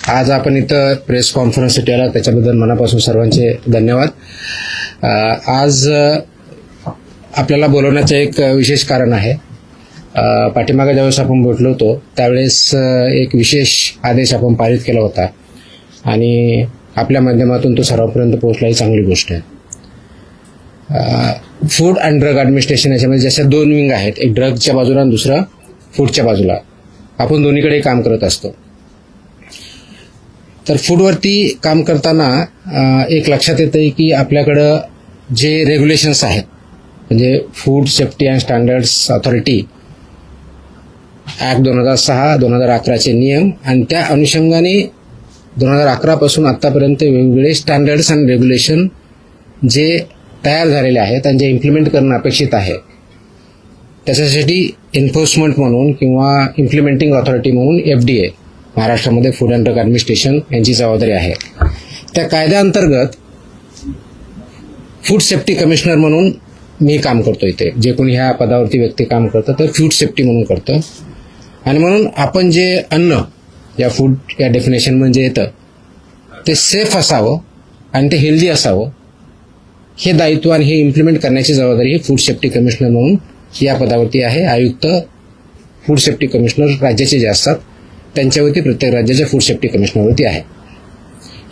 आज आपण इथं प्रेस कॉन्फरन्ससाठी आला त्याच्याबद्दल मनापासून सर्वांचे धन्यवाद. आज आपल्याला बोलवण्याचं एक विशेष कारण आहे. पाठीमागे ज्यावेळेस आपण भेटलो होतो त्यावेळेस एक विशेष आदेश आपण पारित केला होता आणि आपल्या माध्यमातून तो सर्वांपर्यंत पोहोचला ही चांगली गोष्ट आहे. फूड अँड ड्रग ॲडमिनिस्ट्रेशन याच्यामध्ये जशा दोन विंग आहेत, एक ड्रगच्या बाजूला आणि दुसरा फूडच्या बाजूला, आपण दोन्हीकडे काम करत असतो. तर फूडवरती काम करताना एक लक्षात येतं की आपल्याकडं जे रेग्युलेशन्स आहेत, म्हणजे food safety and standards authority act 2006, 2011चे नियम आणि त्या अनुषंगाने 2011 पासून आत्तापर्यंत वेगवेगळे स्टँडर्ड्स अँड रेग्युलेशन जे तयार झालेले आहेत आणि जे इम्प्लिमेंट करणं अपेक्षित आहे, त्याच्यासाठी एन्फोर्समेंट म्हणून किंवा इम्प्लिमेंटिंग ऑथॉरिटी म्हणून FDA महाराष्ट्रामध्ये फूड अँड ड्रग ॲडमिनिस्ट्रेशन यांची जबाबदारी आहे. त्या कायद्याअंतर्गत फूड सेफ्टी कमिशनर म्हणून मी काम करतो. इथे जे कोणी ह्या पदावरती व्यक्ती काम करतं तर फूड सेफ्टी म्हणून करतं. आणि म्हणून आपण जे अन्न या फूड या डेफिनेशनमध्ये येतं ते सेफ असावं आणि ते हेल्दी असावं, हे दायित्व आणि हे इम्प्लिमेंट करण्याची जबाबदारी ही फूड सेफ्टी कमिशनर म्हणून या पदावरती आहे. आयुक्त फूड सेफ्टी कमिशनर राज्याचे जे असतात त्यांच्यावरती प्रत्येक राज्याच्या फूड सेफ्टी कमिशनरवरती आहे.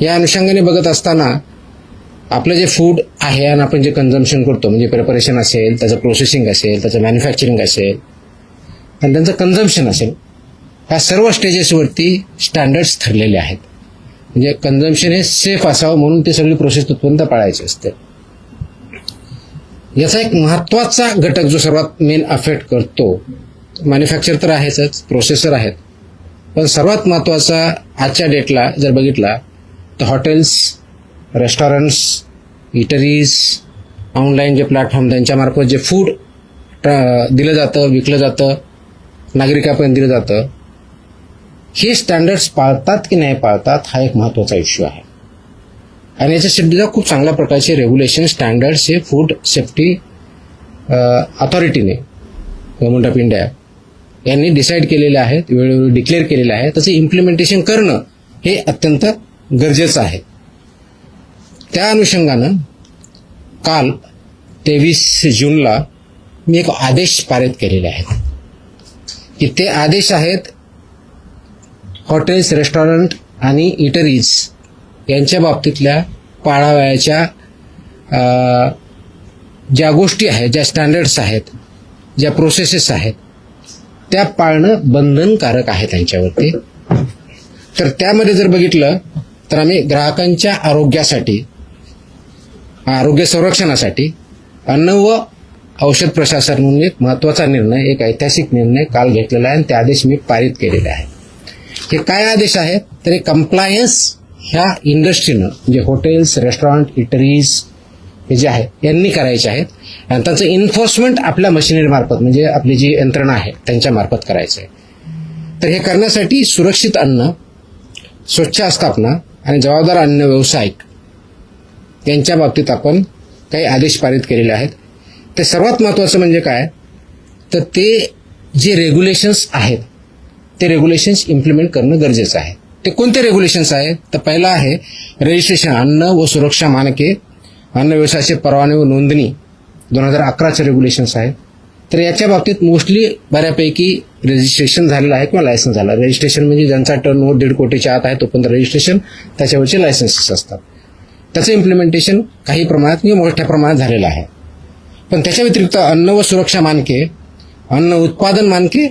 या अनुषंगाने बघत असताना आपलं जे फूड आहे आणि आपण जे कन्झम्पशन करतो, म्हणजे प्रिपरेशन असेल, त्याचं प्रोसेसिंग असेल, त्याचं मॅन्युफॅक्चरिंग असेल आणि त्यांचं कन्झम्पशन असेल, ह्या सर्व स्टेजेसवरती स्टँडर्ड्स ठरलेले आहेत. म्हणजे कन्झम्पशन हे सेफ असावं म्हणून ते सगळी प्रोसेस तत्पर्यंत पाळायची असते. याचा एक महत्त्वाचा घटक जो सर्वात मेन अफेक्ट करतो, मॅन्युफॅक्चर तर आहेच, प्रोसेसर आहेत, पण सर्वात महत्त्वाचा आजच्या डेटला जर बघितला तर हॉटेल्स, रेस्टॉरंट्स, इटरीज, ऑनलाईन जे प्लॅटफॉर्म त्यांच्यामार्फत जे फूड दिलं जातं, विकलं जातं, नागरिकांपर्यंत दिलं जातं, हे स्टँडर्ड्स पाळतात की नाही पाळतात हा एक महत्त्वाचा इश्यू आहे. आणि याच्यासाठी खूप चांगल्या प्रकारचे रेग्युलेशन स्टँडर्ड्स हे फूड सेफ्टी ऑथॉरिटीने, गव्हर्नमेंट ऑफ इंडिया यांनी डिसाईड केलेले आहेत, वेळोवेळी डिक्लेअर केलेले आहे. त्याचं इम्प्लिमेंटेशन करणं हे अत्यंत गरजेचं आहे. त्या अनुषंगानं काल 23 जूनला मी एक आदेश पारित केलेले आहेत की ते आदेश आहेत हॉटेल्स, रेस्टॉरंट आणि इटरीज यांच्या बाबतीतल्या पाळावयाच्या ज्या गोष्टी आहेत, ज्या स्टँडर्ड्स आहेत, ज्या प्रोसेसेस आहेत, त्या पाळणं बंधनकारक आहे त्यांच्यावरती. तर त्यामध्ये जर बघितलं तर आम्ही ग्राहकांच्या आरोग्यासाठी, आरोग्य संरक्षणासाठी अन्न व औषध प्रशासन म्हणून एक महत्त्वाचा निर्णय, एक ऐतिहासिक निर्णय काल घेतलेला आहे आणि ते आदेश मी पारित केलेले आहे. हे काय आदेश आहेत तर हे कंप्लायन्स ह्या इंडस्ट्रीनं, म्हणजे हॉटेल्स, रेस्टॉरंट, इटरीज हे जे आहे यांनी करायचे आहेत आणि त्याचं एन्फोर्समेंट आपल्या मशिनरीमार्फत, म्हणजे आपली जी यंत्रणा आहे त्यांच्यामार्फत करायचं आहे. तर हे करण्यासाठी सुरक्षित अन्न, स्वच्छ आस्थापना आणि जबाबदार अन्न व्यावसायिक यांच्या बाबतीत आपण काही आदेश पारित केलेले आहेत. ते सर्वात महत्त्वाचं म्हणजे काय तर ते जे रेग्युलेशन्स आहेत ते रेग्युलेशन्स इम्प्लिमेंट करणं गरजेचं आहे. ते कोणते रेग्युलेशन्स आहेत तर पहिला आहे रजिस्ट्रेशन, अन्न व सुरक्षा मानके, अन्न व्यवसायाचे परवाने व नोंदणी 2011चे रेग्युलेशन्स आहेत. तर याच्या बाबतीत मोस्टली बऱ्यापैकी रजिस्ट्रेशन झालेलं आहे किंवा लायसन्स झालं. रजिस्ट्रेशन म्हणजे ज्यांचा टर्नओव्हर 1.5 कोटीच्या आत आहे तोपर्यंत रजिस्ट्रेशन, त्याच्यावरचे लायसन्सेस असतात. त्याचं इम्प्लिमेंटेशन काही प्रमाणात किंवा मोठ्या प्रमाणात झालेलं आहे. पण त्याच्या व्यतिरिक्त अन्न व सुरक्षा मानके, अन्न उत्पादन मानके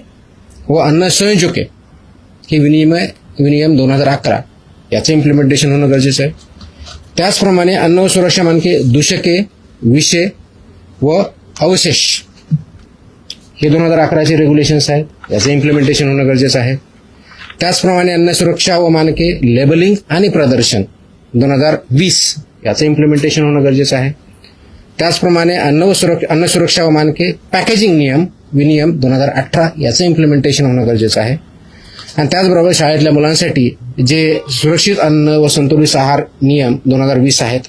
व अन्न संयोजके हे विनियम 2011 याचं इम्प्लिमेंटेशन होणं गरजेचं आहे. त्याचप्रमाणे अन्न व सुरक्षा मानके, दूषके, विषे व अवशेष हे 2011चे रेग्युलेशन्स आहेत, याचं इम्प्लिमेंटेशन होणं गरजेचं आहे. त्याचप्रमाणे अन्न सुरक्षा व मानके, लेबलिंग आणि प्रदर्शन 2020 याचं इम्प्लिमेंटेशन होणं गरजेचं आहे. त्याचप्रमाणे अन्न सुरक्षा व मानके, पॅकेजिंग विनियम 2018 याचं इम्प्लिमेंटेशन होणं गरजेचं आहे. आणि त्याचबरोबर शाळेतल्या मुलांसाठी जे सुरक्षित अन्न व संतुलित आहार नियम 2020 आहेत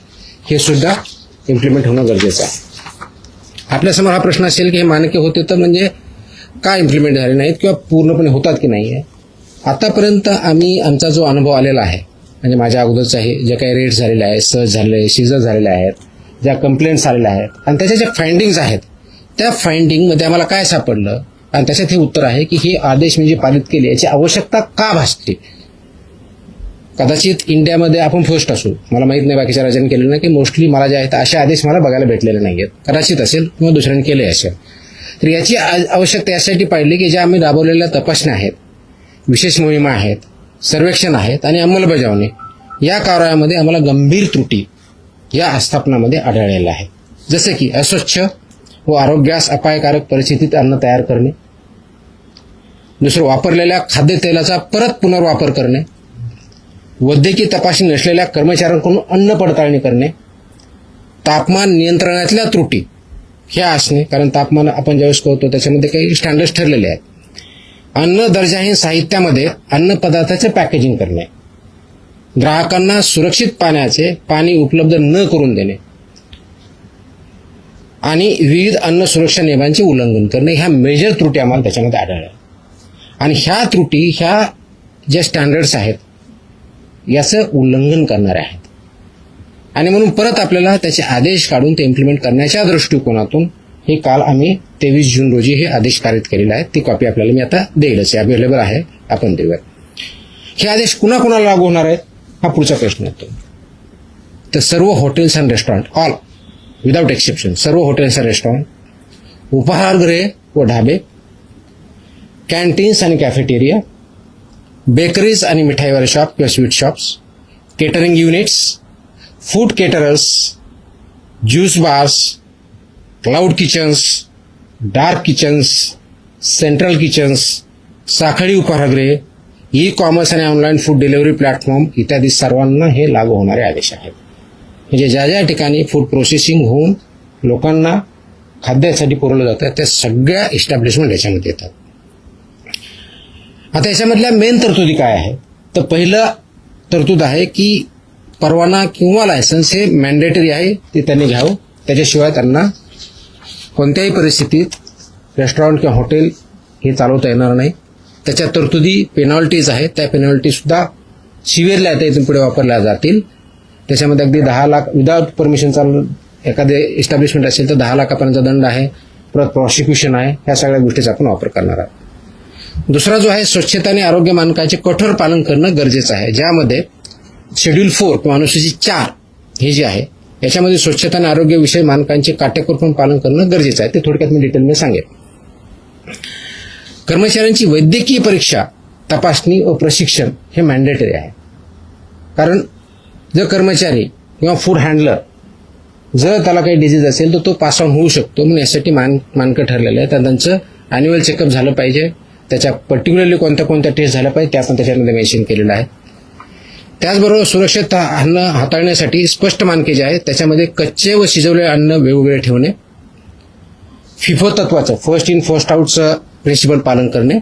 हे सुद्धा इम्प्लिमेंट होणं गरजेचं आहे. आपल्यासमोर हा प्रश्न असेल की हे मानके होते तर म्हणजे का इम्प्लिमेंट झाले नाहीत किंवा पूर्णपणे होतात की नाही आहे. आतापर्यंत आमचा जो अनुभव आलेला आहे, म्हणजे माझ्या अगोदरचा आहे, जे काही रेट झालेले आहेत, सर्च झालेले, सीजर झालेले आहेत, ज्या कंप्लेंट्स आलेल्या आहेत आणि त्याच्या ज्या फाइंडिंग्स आहेत, त्या फाइंडिंगमध्ये आम्हाला काय सापडलं आणि त्याच्यात हे उत्तर आहे की हे आदेश म्हणजे पारित केले याची आवश्यकता का भासते. कदाचित इंडियामध्ये आपण फर्स्ट असू, मला माहित नाही बाकीच्या राज्यांनी केलेलं नाही, की मोस्टली मला जे आहेत असे आदेश मला बघायला भेटलेले नाही आहेत. कदाचित असेल किंवा दुसऱ्यांनी केले असेल. तर याची आवश्यकता यासाठी पाहिली की ज्या आम्ही राबवलेल्या तपासण्या आहेत, विशेष मोहिमा आहेत, सर्वेक्षण आहेत आणि अंमलबजावणी या कारवायामध्ये आम्हाला गंभीर त्रुटी या आस्थापनामध्ये आढळलेल्या आहेत. जसे की अस्वच्छ व आरोग्यास अपायकारक परिस्थितीत अन्न तयार करणे, दुसरं वापरलेल्या खाद्यतेलाचा परत पुनर्वापर करणे, वैद्यकीय तपासणी नसलेल्या कर्मचाऱ्यांकडून अन्न पडताळणी करणे, तापमान नियंत्रणातल्या त्रुटी ह्या असणे, कारण तापमान आपण ज्यावेळेस कळतो त्याच्यामध्ये काही स्टँडर्ड्स ठरलेले आहेत. अन्न दर्जाहीन साहित्यामध्ये अन्न पदार्थाचे पॅकेजिंग करणे, ग्राहकांना सुरक्षित पाणी उपलब्ध न करून देणे आणि विविध अन्न सुरक्षा नियमांचे उल्लंघन करणे, ह्या मेजर त्रुटी आम्हाला त्याच्यामध्ये आढळल्या. आणि ह्या त्रुटी ह्या ज्या स्टँडर्ड्स आहेत याचं उल्लंघन करणारे आहेत. आणि म्हणून परत आपल्याला त्याचे आदेश काढून ते इम्प्लिमेंट करण्याच्या दृष्टिकोनातून हे काल आम्ही 23 जून रोजी हे आदेश पारित केलेले आहेत. ती कॉपी आपल्याला मी आता देईलच, अवेलेबल आहे, आपण देऊया. हे आदेश कुणाकुणाला लागू होणार आहेत हा पुढचा प्रश्न येतो. तर सर्व hotels and restaurant, all without exception, सर्व हॉटेल्स अँड रेस्टॉरंट, उपाहारगृहे व ढाबे, कॅन्टीन्स आणि कॅफेटेरिया, बेकरीज आणि मिठाईवाले शॉप किंवा sweet shops, catering units, food caterers, juice bars, cloud kitchens, dark kitchens, central kitchens, साखळी उपाहारगृहे, ई कॉमर्स आणि ऑनलाईन फूड डिलिव्हरी प्लॅटफॉर्म इत्यादी सर्वांना हे लागू होणारे आदेश आहेत. म्हणजे ज्या ज्या ठिकाणी फूड प्रोसेसिंग होऊन लोकांना खाद्यासाठी पुरवलं जातं त्या सगळ्या इस्टॅब्लिशमेंट याच्यामध्ये येतात. आता याच्यामधल्या मेन तरतुदी काय आहे, तर पहिलं तरतूद आहे की परवाना किंवा लायसन्स हे मॅन्डेटरी आहे, ते त्यांनी घ्यावं. त्याच्याशिवाय त्यांना कोणत्याही परिस्थितीत रेस्टॉरंट किंवा हॉटेल हे चालवता येणार नाही. त्याच्या तरतुदी पेनॉल्टीज आहेत, त्या पेनॉल्टी सुद्धा सिव्हिअरली आता इथून पुढे वापरल्या जातील. त्याच्यामध्ये अगदी 10 लाख विदाउट परमिशन चालू एखादे एस्टॅब्लिशमेंट असेल तर 10 लाखापर्यंत दंड आहे, परत प्रॉसिक्युशन आहे. ह्या सगळ्या गोष्टीचा आपण वापर करणार आहोत. दुसरा जो आहे, स्वच्छता आणि आरोग्य मानकांचे कठोर पालन करणं गरजेचं आहे, ज्यामध्ये शेड्यूल 4 किंवा अनुसूची 4 हे जे आहे याच्यामध्ये स्वच्छता आणि आरोग्य विषयी मानकांचे काटेकोरपणे पालन करणं गरजेचं आहे. ते थोडक्यात मी डिटेलमध्ये सांगेन. कर्मचाऱ्यांची वैद्यकीय परीक्षा, तपासणी व प्रशिक्षण हे मॅन्डेटरी आहे. कारण जर कर्मचारी किंवा फूड हँडलर जर त्याला काही डिझीज असेल तर तो पास ऑन होऊ शकतो. म्हणून यासाठी मानकं ठरलेले आहे. तर त्यांचं अॅन्युअल चेकअप झालं पाहिजे, त्याच्या पर्टिक्युलरली कोणत्या कोणत्या टेस्ट झाल्या पाहिजे ते आपण त्याच्यामध्ये मेन्शन केलेलं आहे. त्याचबरोबर सुरक्षित अन्न हाताळण्यासाठी स्पष्ट मानके जे आहेत त्याच्यामध्ये कच्चे व शिजवलेले अन्न वेगवेगळे ठेवणे, फिफो तत्वाचं फर्स्ट इन फर्स्ट आउटचं प्रिन्सिपल पालन करणे,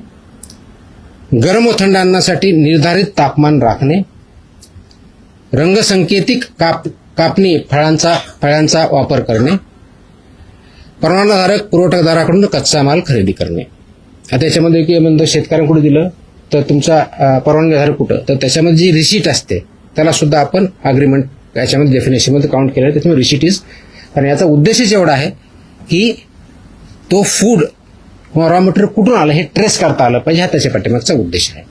गरम व थंड अन्नासाठी निर्धारित तापमान राखणे, रंगसंकेतिक कापणी फळांचा वापर करणे, परवानाधारक पुरवठादाराकडून कच्चा माल खरेदी करणे. आता याच्यामध्ये की म्हणतो शेतकऱ्यांकडे दिलं तर तुमचा परवानगीधारक कुठं, तर त्याच्यामध्ये जी रिसीट असते त्याला सुद्धा आपण अग्रीमेंट याच्यामध्ये डेफिनेशनमध्ये काउंट केलं आहे. त्याच्यामुळे रिसीट इज, कारण याचा उद्देशच एवढा आहे की तो फूड किंवा रॉ मटेरियल कुठून आलं हे ट्रेस करता आलं पाहिजे, हा त्याच्या पाठीमागचा उद्देश आहे.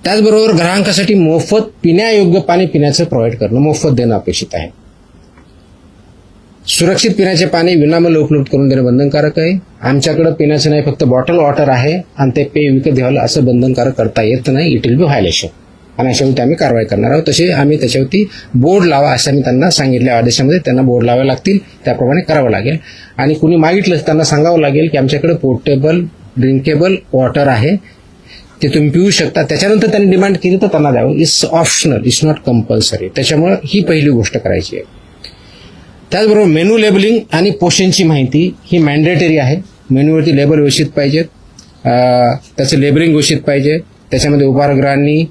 त्याचबरोबर ग्राहकांसाठी मोफत पिण्यायोग्य पाणी पिण्याचं प्रोव्हाइड करणं, मोफत देणं अपेक्षित आहे. सुरक्षित पिण्याचे पाणी विनामूल्य उपलब्ध करून देणं बंधनकारक आहे. आमच्याकडे पिण्याचं नाही, फक्त बॉटल वॉटर आहे आणि ते पेय विकत घ्यावं असं बंधनकारक करता येत नाही. इट विल बी व्हायलेशन आणि अशावरती आम्ही कारवाई करणार आहोत. तसे आम्ही त्याच्यावरती बोर्ड लावा असं मी त्यांना सांगितल्या आदेशामध्ये, त्यांना बोर्ड लावावे लागतील, त्याप्रमाणे करावं लागेल. आणि कुणी मागितलं त्यांना सांगावं लागेल की आमच्याकडे पोर्टेबल ड्रिंकेबल वॉटर आहे, ते तुम्ही पिऊ शकता. त्याच्यानंतर त्यांनी डिमांड केली तर त्यांना द्यावं. It's optional, it's not compulsory. त्याच्यामुळे ही पहिली गोष्ट करायची आहे. त्याचबरोबर मेनू लेबलिंग आणि पोषणची माहिती ही मॅन्डेटरी आहे. मेनूवरती लेबल व्यवस्थित पाहिजेत, त्याचं लेबलिंग व्यवस्थित पाहिजे. त्याच्यामध्ये उपाहारगृहांनी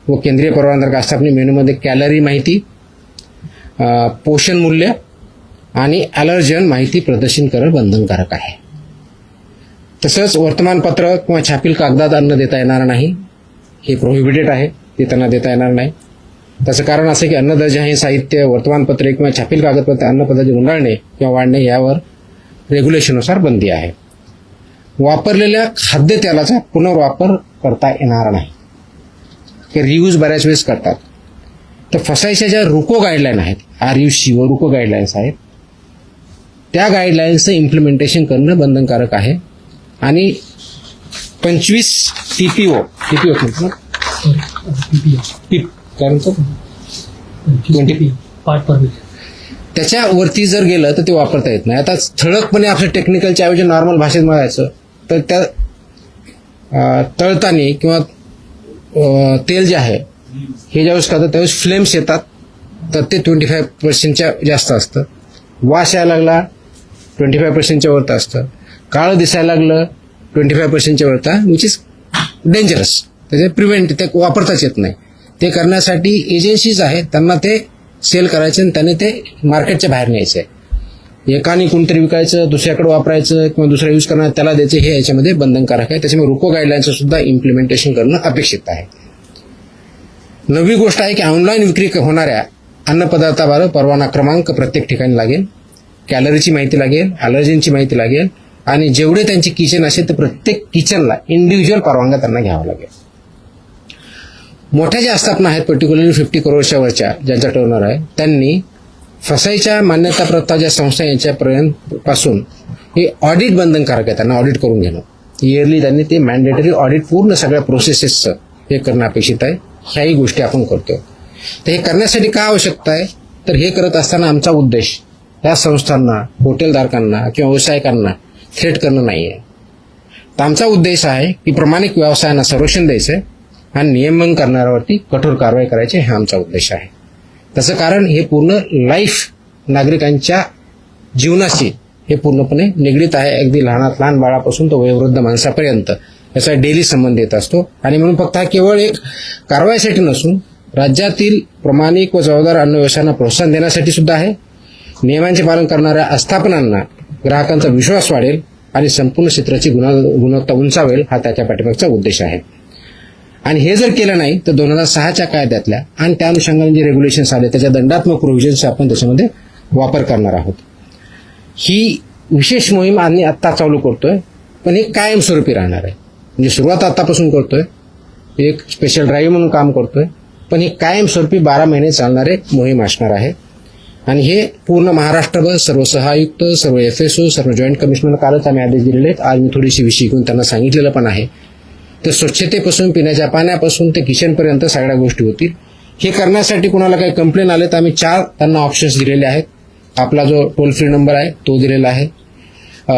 व केंद्रीय परवानाधारक आस्थापने मेनूमध्ये कॅलरी माहिती, पोषण मूल्य आणि ॲलर्जन माहिती प्रदर्शन करणं बंधनकारक आहे. तसंच वर्तमानपत्र किंवा छापील कागदात अन्न देता येणार नाही, हे प्रोहिबिटेड आहे, ते त्यांना देता येणार नाही. त्याचं कारण असं की अन्नदर्जा साहित्य, वर्तमानपत्रे किंवा छापील कागदपत्रे अन्नपदार्थ गुंडाळणे किंवा वाढणे यावर रेग्युलेशननुसार बंदी आहे. वापरलेल्या खाद्यतेलाचा पुनर्वापर करता येणार नाही, ते रियूज बऱ्याच वेळेस करतात. तर फसायच्या ज्या रुको गाईडलाईन आहेत, RUC व रुको गाईडलाईन्स आहेत, त्या गाईडलाईन्सचं इम्प्लिमेंटेशन करणं बंधनकारक आहे. आणि 25 TPO म्हणतो ना, काय म्हणतो, 20 पार्ट परमिशन, त्याच्यावरती जर गेलं तर ते वापरता येत नाही. आता ठळकपणे आपल्या टेक्निकलच्या ऐवजी नॉर्मल भाषेत म्हणायचं तर त्या तळतानी किंवा तेल जे आहे हे ज्यावेळेस करतात त्यावेळेस फ्लेम्स येतात, तर ते 25% जास्त असतं. वास यायला लागला 25% वरतं असतं. काळं दिसायला लागलं 25% वरतं, विच इज डेंजरस. त्याचे प्रिव्हेंट ते वापरताच येत नाही. ते करण्यासाठी एजन्सीज आहेत, त्यांना ते सेल करायचे आणि त्याने ते मार्केटच्या बाहेर न्यायचं आहे. एकाने कोणतरी विकायचं, दुसऱ्याकडे वापरायचं किंवा दुसरा यूज करणार त्याला द्यायचं, हे याच्यामध्ये बंधनकारक आहे. त्याच्यामुळे रुको गाईडलाईनचं सुद्धा इम्प्लिमेंटेशन करणं अपेक्षित आहे. नवी गोष्ट आहे की ऑनलाईन विक्री होणाऱ्या अन्नपदार्थावर परवाना क्रमांक प्रत्येक ठिकाणी लागेल, कॅलरीची माहिती लागेल, ॲलर्जींची माहिती लागेल आणि जेवढे त्यांचे किचन असेल तर प्रत्येक किचनला इंडिव्हिज्युअल परवानग्या त्यांना घ्यावा लागेल. मोठ्या ज्या आस्थापना आहेत, पर्टिक्युलरली 50 करोडच्या वरच्या ज्यांचा टर्नर आहे, त्यांनी फसाईच्या मान्यताप्राप्त ज्या संस्था यांच्यापर्यंत पासून हे ऑडिट बंधनकारक आहे, त्यांना ऑडिट करून घेणं. इयरली त्यांनी ते मॅन्डेटरी ऑडिट पूर्ण सगळ्या प्रोसेसेसचं हे करणं अपेक्षित आहे. ह्याही गोष्टी आपण करतो. तर हे करण्यासाठी काय आवश्यकता आहे, तर हे करत असताना आमचा उद्देश या संस्थांना, हॉटेलधारकांना किंवा व्यावसायिकांना थ्रेट करणं नाही आहे. तर आमचा उद्देश आहे की प्रामाणिक व्यवसायांना संरक्षण द्यायचं आहे आणि नियमन करणाऱ्यावरती कठोर कारवाई करायची, हा आमचा उद्देश आहे. त्याचं कारण हे पूर्ण लाईफ नागरिकांच्या जीवनाशी हे पूर्णपणे निगडीत आहे. अगदी लहान बाळापासून तो वयोवृद्ध माणसापर्यंत याचा डेली संबंध येत असतो. आणि म्हणून फक्त हा केवळ एक कारवाईसाठी नसून राज्यातील प्रामाणिक व जबाबदार अन्न व्यवसायांना प्रोत्साहन देण्यासाठी सुद्धा आहे. नियमांचे पालन करणाऱ्या आस्थापनांना ग्राहकांचा विश्वास वाढेल आणि संपूर्ण क्षेत्राची गुणवत्ता उंचावेल, हा त्याच्या पाठीमागचा उद्देश आहे. आणि हे जर केलं नाही तर 2006च्या कायद्यातल्या आणि त्या अनुषंगाने जे रेग्युलेशन्स आले त्याच्या दंडात्मक प्रोव्हिजन्स आपण त्याच्यामध्ये वापर करणार आहोत. ही विशेष मोहीम आम्ही आत्ता चालू करतोय, पण हे कायमस्वरूपी राहणार आहे. म्हणजे सुरुवात आतापासून करतोय, एक स्पेशल ड्राईव्ह म्हणून काम करतोय, पण ही कायमस्वरूपी 12 महिने चालणारे मोहीम असणार आहे. आणि हे पूर्ण महाराष्ट्रभर सर्व सहायुक्त, सर्व FSO, सर्व जॉईंट कमिशनर कालच आम्ही आदेश दिलेले आहेत. आज मी थोडीशी विषय घेऊन त्यांना सांगितलेलं पण आहे. तर स्वच्छतेपासून, पिण्याच्या पाण्यापासून ते किचनपर्यंत सगळ्या गोष्टी होतील. हे करण्यासाठी कुणाला काही कंप्लेन आले तर आम्ही 4 त्यांना ऑप्शन्स दिलेले आहेत. आपला जो टोल फ्री नंबर आहे तो दिलेला आहे,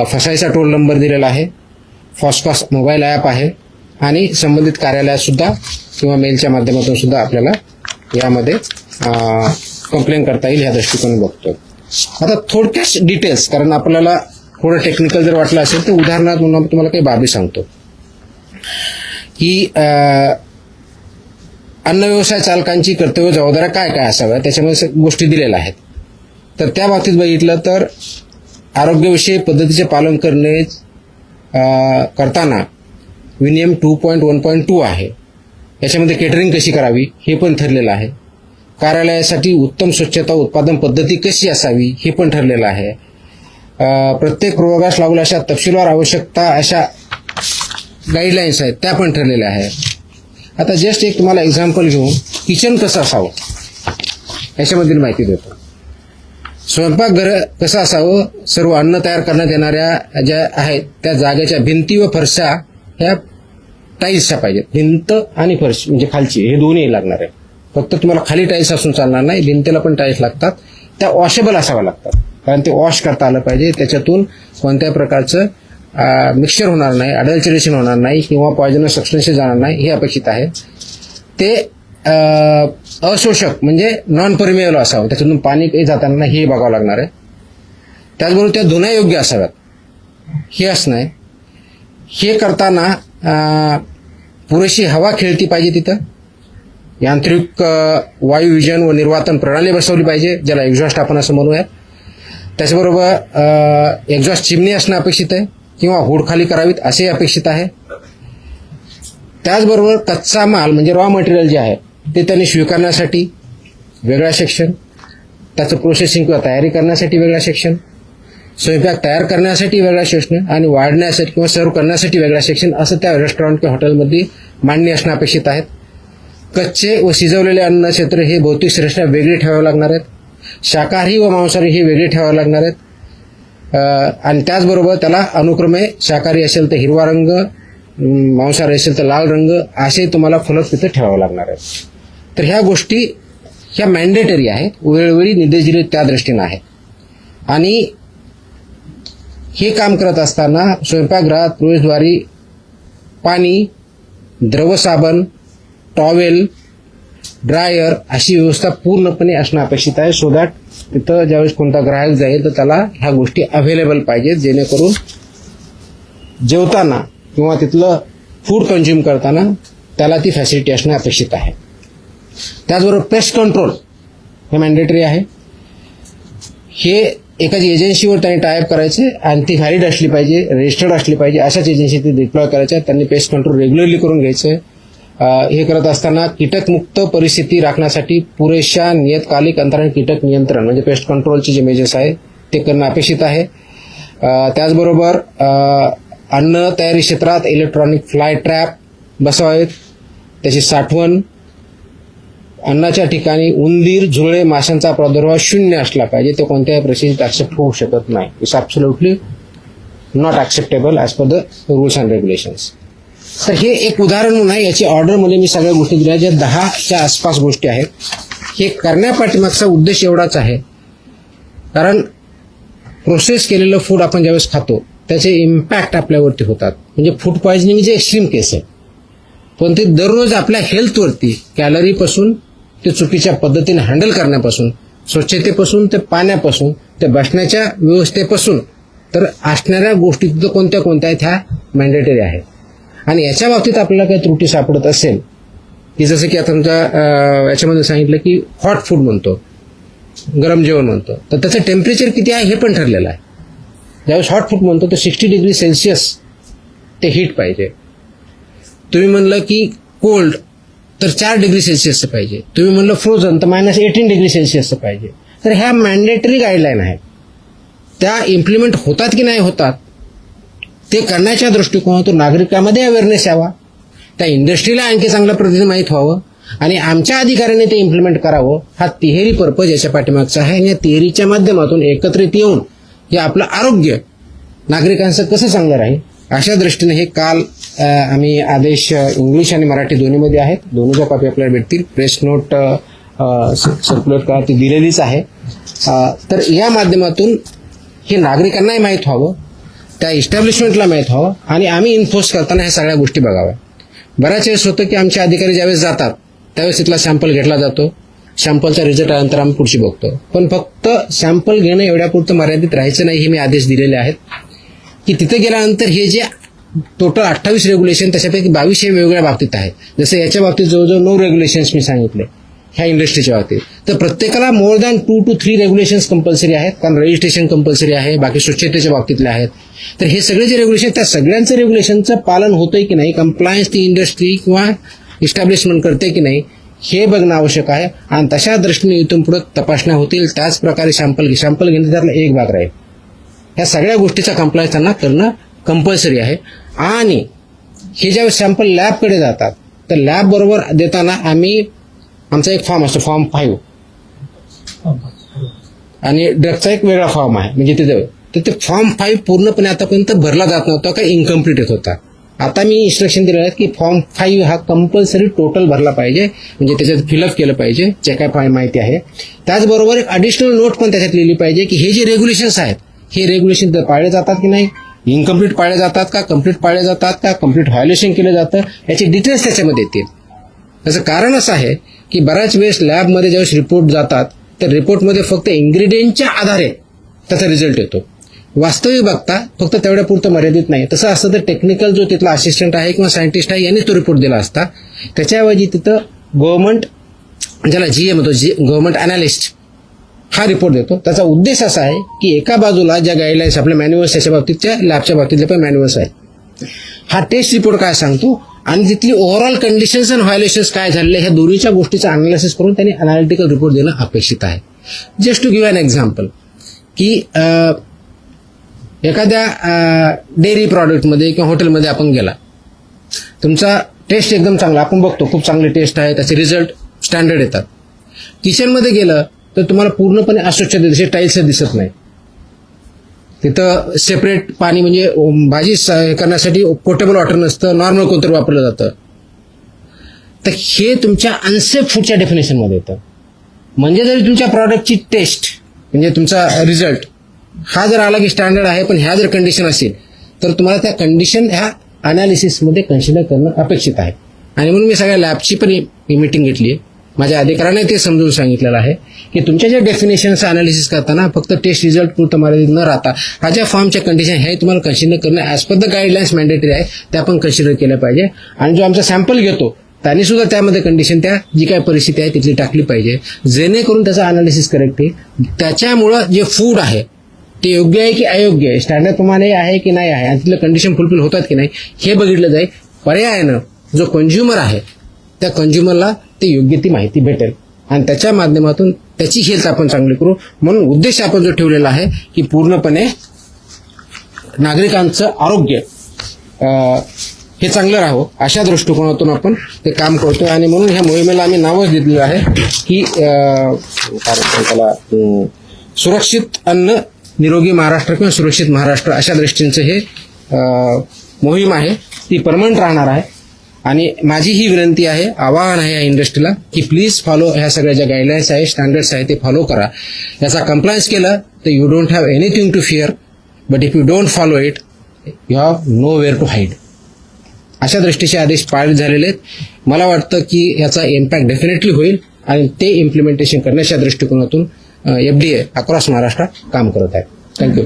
फसाईचा टोल नंबर दिलेला आहे, फॉस्फॉस मोबाईल ॲप आहे आणि संबंधित कार्यालयात सुद्धा किंवा मेलच्या माध्यमातून सुद्धा आपल्याला यामध्ये कंप्लेन करता येईल, ह्या दृष्टिकोन बघतोय. आता थोडक्याच डिटेल्स, कारण आपल्याला थोडं टेक्निकल जर वाटलं असेल तर उदाहरणार्थ म्हणून तुम्हाला काही बाबी सांगतो की अन्न व्यवसाय चालकांची कर्तव्य जबाबदाऱ्या काय काय असाव्या, त्याच्यामध्ये गोष्टी दिलेल्या आहेत. तर त्या बाबतीत बघितलं तर आरोग्यविषयक पद्धतीचे पालन करताना विनियम 2.1.2 आहे. याच्यामध्ये केटरिंग कशी करावी हे पण ठरलेलं आहे. कार्यालयासाठी उत्तम स्वच्छता उत्पादन पद्धती कशी असावी हे पण ठरलेलं आहे. प्रत्येक प्रयोगास लागू अशा तपशीलवार आवश्यकता अशा गाईडलाईन्स आहेत त्या पण ठरलेल्या आहेत. आता जस्ट एक तुम्हाला एक्झाम्पल घेऊन किचन कसं असावं याच्यामधील माहिती देतो. स्वयंपाकघर कसं असावं, सर्व अन्न तयार करण्यात येणाऱ्या ज्या आहेत त्या जागेच्या भिंती व फरशा ह्या टाईल्सच्या पाहिजेत. भिंत आणि फरशी म्हणजे खालची हे दोन्ही लागणार आहे. फक्त तुम्हाला खाली टाईल्स असून चालणार नाही, भिंतीला पण टाईल्स लागतात. त्या वॉशेबल असाव्या लागतात, कारण ते वॉश करता आलं पाहिजे. त्याच्यातून कोणत्याही प्रकारचं मिक्सचर होणार नाही, अडल्चरेशन होणार नाही किंवा पॉयझनस सबस्टन्सेस जाणार नाही, हे अपेक्षित आहे. ते अशोषक म्हणजे नॉन परमिएबल असावं, त्याच्यातून पाणी काही जाताना नाही हे बघावं लागणार आहे. त्याचबरोबर त्या धुण्यायोग्य असाव्यात हे असणं आहे. हे करताना पुरेशी हवा खेळती पाहिजे, तिथं यांत्रिक वायू विजन व निर्वातन प्रणाली बसवली पाहिजे, ज्याला एक्झॉस्ट आपण असं म्हणूयात. त्याचबरोबर एक्झॉस्ट चिमणी असणं अपेक्षित आहे. किंवा हूड खाली करावीत असे अपेक्षित आहे. त्याचबरोबर कच्चा माल म्हणजे रॉ मटेरियल जे आहे ते त्यांनी स्वीकारण्यासाठी वेगळा सेक्शन, त्याचं प्रोसेसिंग किंवा तयारी करण्यासाठी वेगळा सेक्शन, स्वयंपाक तयार करण्यासाठी वेगळा सेक्शन आणि वाढण्यासाठी किंवा सर्व करण्यासाठी वेगळा सेक्शन असं त्या रेस्टॉरंट किंवा हॉटेलमध्ये मांडणी असणं अपेक्षित आहेत. कच्चे व शिजवलेले अन्न क्षेत्र हे भौतिक श्रेष्ठता वेगळी ठेवावे लागणार आहेत. शाकाहारी व मांसाहारी हे वेगळे ठेवावे लागणार आहेत. आणि त्याचबरोबर त्याला अनुक्रमे शाकाहारी असेल तर हिरवा रंग, मांसाहारी असेल तर लाल रंग असे तुम्हाला फलक तिथे ठेवावे लागणार आहेत. तर ह्या गोष्टी ह्या मॅन्डेटरी आहेत, वेळोवेळी निर्देश दिले त्या दृष्टीनं आहेत. आणि हे काम करत असताना स्वयंपाकगृहात प्रवेशद्वारी पाणी, द्रव साबण, टॉवेल, ड्रायर अशी व्यवस्था पूर्णपणे असणं अपेक्षित आहे. सो दॅट तिथं ज्यावेळेस कोणता ग्राहक जाईल तर त्याला ह्या गोष्टी अवेलेबल पाहिजेत, जेणेकरून जेवताना किंवा तिथलं फूड कंझ्युम करताना त्याला ती फॅसिलिटी असणं अपेक्षित आहे. त्याचबरोबर पेस्ट कंट्रोल हे मॅन्डेटरी आहे. हे एखादी एजन्सीवर त्यांनी टायअप करायचे आणि ती व्हॅलिड असली पाहिजे, रजिस्टर्ड असली पाहिजे, अशाच एजन्सी ती डिप्लॉय करायच्या. त्यांनी पेस्ट कंट्रोल रेग्युलरली करून घ्यायचं. हे करत असताना कीटकमुक्त परिस्थिती राखण्यासाठी पुरेशा नियतकालिक अंतराने कीटक नियंत्रण म्हणजे पेस्ट कंट्रोलचे जे मेजर्स आहे ते करणं अपेक्षित आहे. त्याचबरोबर अन्न तयारी क्षेत्रात इलेक्ट्रॉनिक फ्लाय ट्रॅप बसवावेत, त्याची साठवण, अन्नाच्या ठिकाणी उंदीर, झुरळे, माशांचा प्रादुर्भाव शून्य असला पाहिजे. ते कोणत्याही परिस्थितीत ऍक्सेप्ट होऊ शकत नाही. It's absolutely not acceptable as per the rules and regulations. तर हे एक उदाहरण म्हणून आहे. याची ऑर्डरमध्ये मी सगळ्या गोष्टी दिल्या ज्या 10च्या आसपास गोष्टी आहेत. हे करण्यापाठीमागचा उद्देश एवढाच आहे, कारण प्रोसेस केलेलं फूड आपण ज्यावेळेस खातो त्याचे इम्पॅक्ट आपल्यावरती होतात. म्हणजे फूड पॉइझनिंग जे एक्स्ट्रीम केस आहे, पण ते दररोज आपल्या हेल्थवरती कॅलरीपासून ते चुकीच्या पद्धतीने हँडल करण्यापासून, स्वच्छतेपासून ते पाण्यापासून ते बसण्याच्या व्यवस्थेपासून तर असणाऱ्या गोष्टी तिथं कोणत्या कोणत्या आहेत ह्या मॅन्डेटरी आहेत. आणि याच्या बाबतीत आपल्याला काही त्रुटी सापडत असेल की जसं की आता तुमच्या याच्यामध्ये सांगितलं की हॉट फूड म्हणतो, गरम जेवण म्हणतो, तर त्याचं टेम्परेचर किती आहे हे पण ठरलेलं आहे. ज्यावेळेस हॉट फूड म्हणतो तर 60 डिग्री सेल्सिअस ते हीट पाहिजे. तुम्ही म्हणलं की कोल्ड तर 4 डिग्री सेल्सिअसचं पाहिजे. तुम्ही म्हणलं फ्रोझन तर -18 डिग्री सेल्सिअसचं पाहिजे. तर ह्या मॅन्डेटरी गाईडलाईन आहेत. त्या इम्प्लिमेंट होतात की नाही होतात ते करण्याच्या दृष्टिकोनातून नागरिकांमध्ये अवेअरनेस यावा, त्या इंडस्ट्रीला आणखी चांगल्या पद्धतीने माहीत व्हावं आणि आमच्या अधिकाऱ्यांनी ते इम्प्लिमेंट करावं. हा तिहेरी पर्पज याच्या पाठीमागचा आहे. आणि या तिहेरीच्या माध्यमातून एकत्रित येऊन हे आपलं आरोग्य नागरिकांचं कसं चांगलं राहील अशा दृष्टीने हे काल आम्ही आदेश इंग्लिश आणि मराठी दोन्हीमध्ये आहेत. दोन्हीच्या कॉपी आपल्याला भेटतील. प्रेस नोट सर्क्युलेट करा ती दिलेलीच आहे. तर या माध्यमातून हे नागरिकांनाही माहीत व्हावं, त्या इस्टॅब्लिशमेंटला माहीत व्हावं आणि आम्ही इन्फोर्स करताना ह्या सगळ्या गोष्टी बघाव्या. बऱ्याच वेळेस होतं की आमचे अधिकारी ज्यावेळेस जातात त्यावेळेस तिथला सॅम्पल घेतला जातो, सॅम्पलचा रिझल्ट आल्यानंतर आम्ही पुढची बघतो. पण फक्त सॅम्पल घेणं एवढ्यापुरतं मर्यादित राहायचं नाही. हे मी आदेश दिलेले आहेत की तिथे गेल्यानंतर हे जे टोटल 28 रेग्युलेशन त्याच्यापैकी 22 हे वेगवेगळ्या बाबतीत आहेत. जसं याच्या बाबतीत जवळजवळ 9 रेग्युलेशन्स मी सांगितले ह्या इंडस्ट्रीच्या बाबतीत. तर प्रत्येकाला more than 2 to 3 regulations compulsory आहेत, कारण रजिस्ट्रेशन कंपल्सरी आहे, बाकी स्वच्छतेच्या बाबतीतले आहेत. तर हे सगळे जे रेग्युलेशन त्या सगळ्यांचं रेग्युलेशनचं पालन होतंय की नाही, कंप्लायन्स ती इंडस्ट्री किंवा इस्टॅब्लिशमेंट करते की नाही हे बघणं आवश्यक आहे. आणि तशा दृष्टीने इथून पुढे तपासण्या होतील. त्याच प्रकारे सॅम्पल घेणं त्यातला एक भाग राहील. ह्या सगळ्या गोष्टीचा कंप्लायन्स त्यांना करणं कंपल्सरी आहे. आणि हे ज्यावेळेस सॅम्पल लॅबकडे जातात तर लॅब बरोबर देताना आमचा एक फॉर्म असतो, फॉर्म 5, आणि ड्रगचा एक वेगळा फॉर्म आहे. म्हणजे तर ते फॉर्म 5 पूर्णपणे आतापर्यंत भरला जात नव्हता का इनकम्प्लीट येत होता. आता मी इन्स्ट्रक्शन दिलेलं आहे की फॉर्म 5 हा कंपल्सरी टोटल भरला पाहिजे, म्हणजे त्याच्यात फिलअप केलं पाहिजे जे काय माहिती आहे. त्याचबरोबर एक ॲडिशनल नोट पण त्याच्यात लिहिली पाहिजे की हे जे रेग्युलेशन्स आहेत हे रेग्युलेशन पाळले जातात की नाही, इनकम्प्लीट पाळले जातात का, कम्प्लीट पाळले जातात का, कम्प्लीट व्हायोलेशन केलं जातं, याचे डिटेल्स त्याच्यामध्ये येतील. त्याचं कारण असं आहे की बऱ्याच वेळेस लॅबमध्ये ज्यावेळेस रिपोर्ट जातात तर रिपोर्टमध्ये फक्त इन्ग्रेडियंटच्या आधारे त्याचा रिझल्ट येतो. वास्तविक बघता फक्त तेवढ्या पुरतं मर्यादित नाही. तसं असतं तर टेक्निकल जो तिथला असिस्टंट आहे किंवा सायंटिस्ट आहे यांनी तो रिपोर्ट दिला असता. त्याच्याऐवजी तिथं गव्हर्नमेंट, ज्याला GA म्हणतो, गव्हर्नमेंट अनालिस्ट हा रिपोर्ट देतो. त्याचा उद्देश असा आहे की एका बाजूला ज्या गाईडलाईन्स आपल्या मॅन्युअल्स त्याच्या बाबतीतच्या लॅबच्या बाबतीतले पण मॅन्युअल्स आहेत, हा टेस्ट रिपोर्ट काय सांगतो आणि तिथली ओव्हरऑल कंडिशन्स आणि व्हायोलेशन्स काय झालेले ह्या दोन्हीच्या गोष्टीचं अनालिसिस करून त्यांनी अनालिटिकल रिपोर्ट देणं अपेक्षित आहे. Just to give an example की एखाद्या डेअरी प्रॉडक्टमध्ये किंवा हॉटेलमध्ये आपण गेला, तुमचा टेस्ट एकदम चांगला, आपण बघतो खूप चांगले टेस्ट आहे, त्याचे रिझल्ट स्टँडर्ड येतात. किचनमध्ये गेलं तर तुम्हाला पूर्णपणे अस्वच्छता दिसते, टाईल्स दिसत नाही, तिथं सेपरेट पाणी म्हणजे भाजी करण्यासाठी पोर्टेबल वॉटर नसतं, नॉर्मल कोणतरी वापरलं जातं. तर हे तुमच्या अनसेफ फूडच्या डेफिनेशनमध्ये येतं. म्हणजे जरी तुमच्या प्रॉडक्टची टेस्ट म्हणजे तुमचा रिझल्ट हा जर आला की स्टँडर्ड आहे, पण ह्या जर कंडिशन असेल तर तुम्हाला त्या कंडिशन ह्या अनालिसिसमध्ये कन्सिडर करणं अपेक्षित आहे. आणि म्हणून मी सगळ्या लॅबची पण मीटिंग घेतली आहे. माझ्या अधिकाऱ्याने ते समजून सांगितलेलं आहे की तुमच्या ज्या डेफिनेशनचं अनालिसिस करताना फक्त टेस्ट रिझल्ट पुरतं मर्यादित न राहता हा ज्या फॉर्मच्या कंडिशन हे तुम्हाला कन्सिडर करणं as per the guidelines mandatory आहे, त्या पण कन्सिडर केल्या पाहिजे. आणि जो आमचा सॅम्पल घेतो त्यांनी सुद्धा त्यामध्ये कंडिशन त्या जी काय परिस्थिती आहे तिथली टाकली पाहिजे, जेणेकरून त्याचा अनालिसिस करेक्ट आहे. त्याच्यामुळं जे फूड आहे ते योग्य आहे की अयोग्य आहे, स्टँडर्ड प्रमाणे आहे की नाही आहे, आणि तिथलं कंडिशन फुलफिल होतात की नाही हे बघितलं जाईल. पर्यायानं जो कंझ्युमर आहे त्या कंझ्युमरला ते योग्य ती माहिती भेटेल आणि त्याच्या माध्यमातून त्याची हेल्थ आपण चांगली करू. म्हणून उद्देश आपण जो ठेवलेला आहे की पूर्णपणे नागरिकांचं आरोग्य हे चांगलं राहावं अशा दृष्टिकोनातून आपण ते काम करतोय. आणि म्हणून ह्या मोहिमेला आम्ही नावच दिलेलं आहे की त्याला सुरक्षित अन्न निरोगी महाराष्ट्र किंवा सुरक्षित महाराष्ट्र अशा दृष्टीचं हे मोहीम आहे, ती परमनंट राहणार आहे. आणि माझी ही विनंती आहे, आवाहन आहे या इंडस्ट्रीला की प्लीज फॉलो ह्या सगळ्या ज्या गाईडलाईन्स आहे, स्टँडर्ड्स आहे ते फॉलो करा. याचा कंप्लायन्स केलं तर you don't have anything to fear, but if you don't follow it you have nowhere to hide. अशा दृष्टीचे आदेश पारित झालेले आहेत. मला वाटतं की याचा इम्पॅक्ट डेफिनेटली होईल आणि ते इम्प्लिमेंटेशन करण्याच्या दृष्टिकोनातून FDA अक्रॉस महाराष्ट्र काम करत आहे. थँक्यू.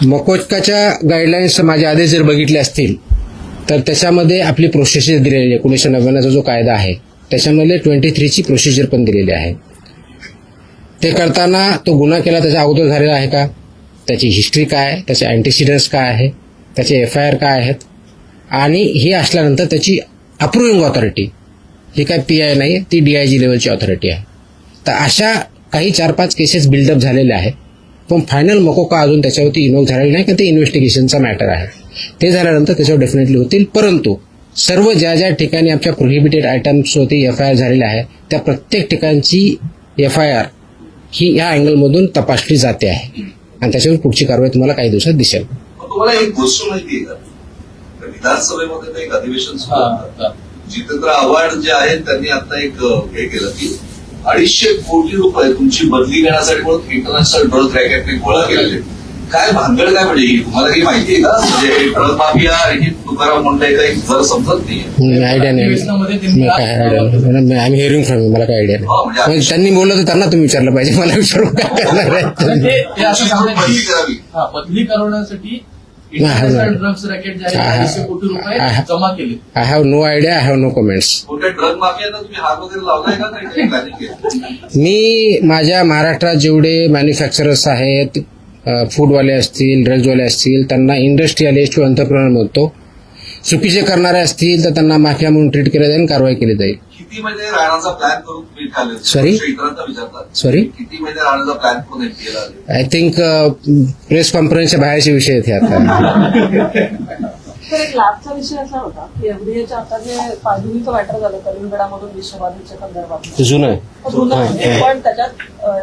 मकोकाच्या गाईडलाईन्स माझे आदेश जर बघितले असतील तर त्याच्यामध्ये आपली प्रोसिजर दिलेली आहे. 1999चा जो कायदा आहे त्याच्यामध्ये 23ची प्रोसिजर पण दिलेली आहे. ते करताना तो गुन्हा केला त्याच्या अगोदर झालेला आहे का, त्याची हिस्ट्री काय, त्याचे अँटीसिडन्स काय आहे, त्याचे FIR काय आहेत, आणि हे असल्यानंतर त्याची अप्रुव्हिंग ऑथॉरिटी ही काय PI नाही, ती DIG लेवलची ऑथॉरिटी आहे. तर अशा काही 4-5 केसेस बिल्डअप झालेल्या आहेत, पण फायनल मकोका अजून त्याच्यावरती इन्व्हॉल्व झालेला नाही, कारण ते इन्व्हेस्टिगेशनचा मॅटर आहे. ते झाल्यानंतर त्याच्यावर डेफिनेटली होतील. परंतु सर्व ज्या ज्या ठिकाणी आमच्या प्रोहिबिटेड आयटम्सवरती FIR झालेल्या आहे त्या प्रत्येक ठिकाणची FIR ही या अँगलमधून तपासली जाते आहे आणि त्याच्यावर पुढची कारवाई तुम्हाला काही दिवसात दिसेल. तुम्हाला एक गोष्ट माहिती आहे का, विधानसभेमध्ये एक अधिवेशन सुरू होतं. जितेंद्र आव्हाड जे आहेत त्यांनी आता एक हे केलं की 250 कोटी रुपये तुमची बदली घेण्यासाठी म्हणून इंटरनॅशनल ड्रग रॅकेटने गोळा केलेले. काय भानगड काय म्हणजे ही तुम्हाला काही माहिती आहे का, म्हणजे ड्रग माफिया ही तुकाराम मुंडे काही जर समजत नाही. आयडिया नाही, काय idea, I am hearing from, मला काय आयडिया नाही. म्हणजे त्यांनी बोललं तर त्यांना तुम्ही विचारलं पाहिजे, मला विचारून काय करणार आहे. बदली करवण्यासाठी ड्रग्स रॅकेट जे आहे 250 कोटी रुपये जमा केले. I have no idea, I have no comments. कुठे ड्रग माफियांना तुम्ही हात वगैरे लावलाय का, काही प्लॅनिंग केलं? मी माझ्या महाराष्ट्रात जेवढे मॅन्युफॅक्चरर्स आहेत, फूडवाले असतील, ड्रग्जवाले असतील, त्यांना इंडस्ट्रियलिस्ट किंवा एंटरप्रेन्योर म्हणतो. चुकीचे करणारे असतील तर त्यांना माफिया म्हणून ट्रीट केलं जाईल, कारवाई केली जाईल. किती महिने राहण्याचा प्लॅन करून तुम्ही खाल्ले? Sorry? इतरांना विचारतात. Sorry? किती महिने राहण्याचा प्लॅन करून केला? आय थिंक प्रेस कॉन्फरन्सच्या बाहेरचे विषय आहेत हे आता. तर एक लॅबचा विषय असा होता की FDAच्या आता जे पायधुनीचं मॅटर झालं कलिंगडामधून विषबाधेच्या संदर्भात जुनं आहे. पण त्याच्यात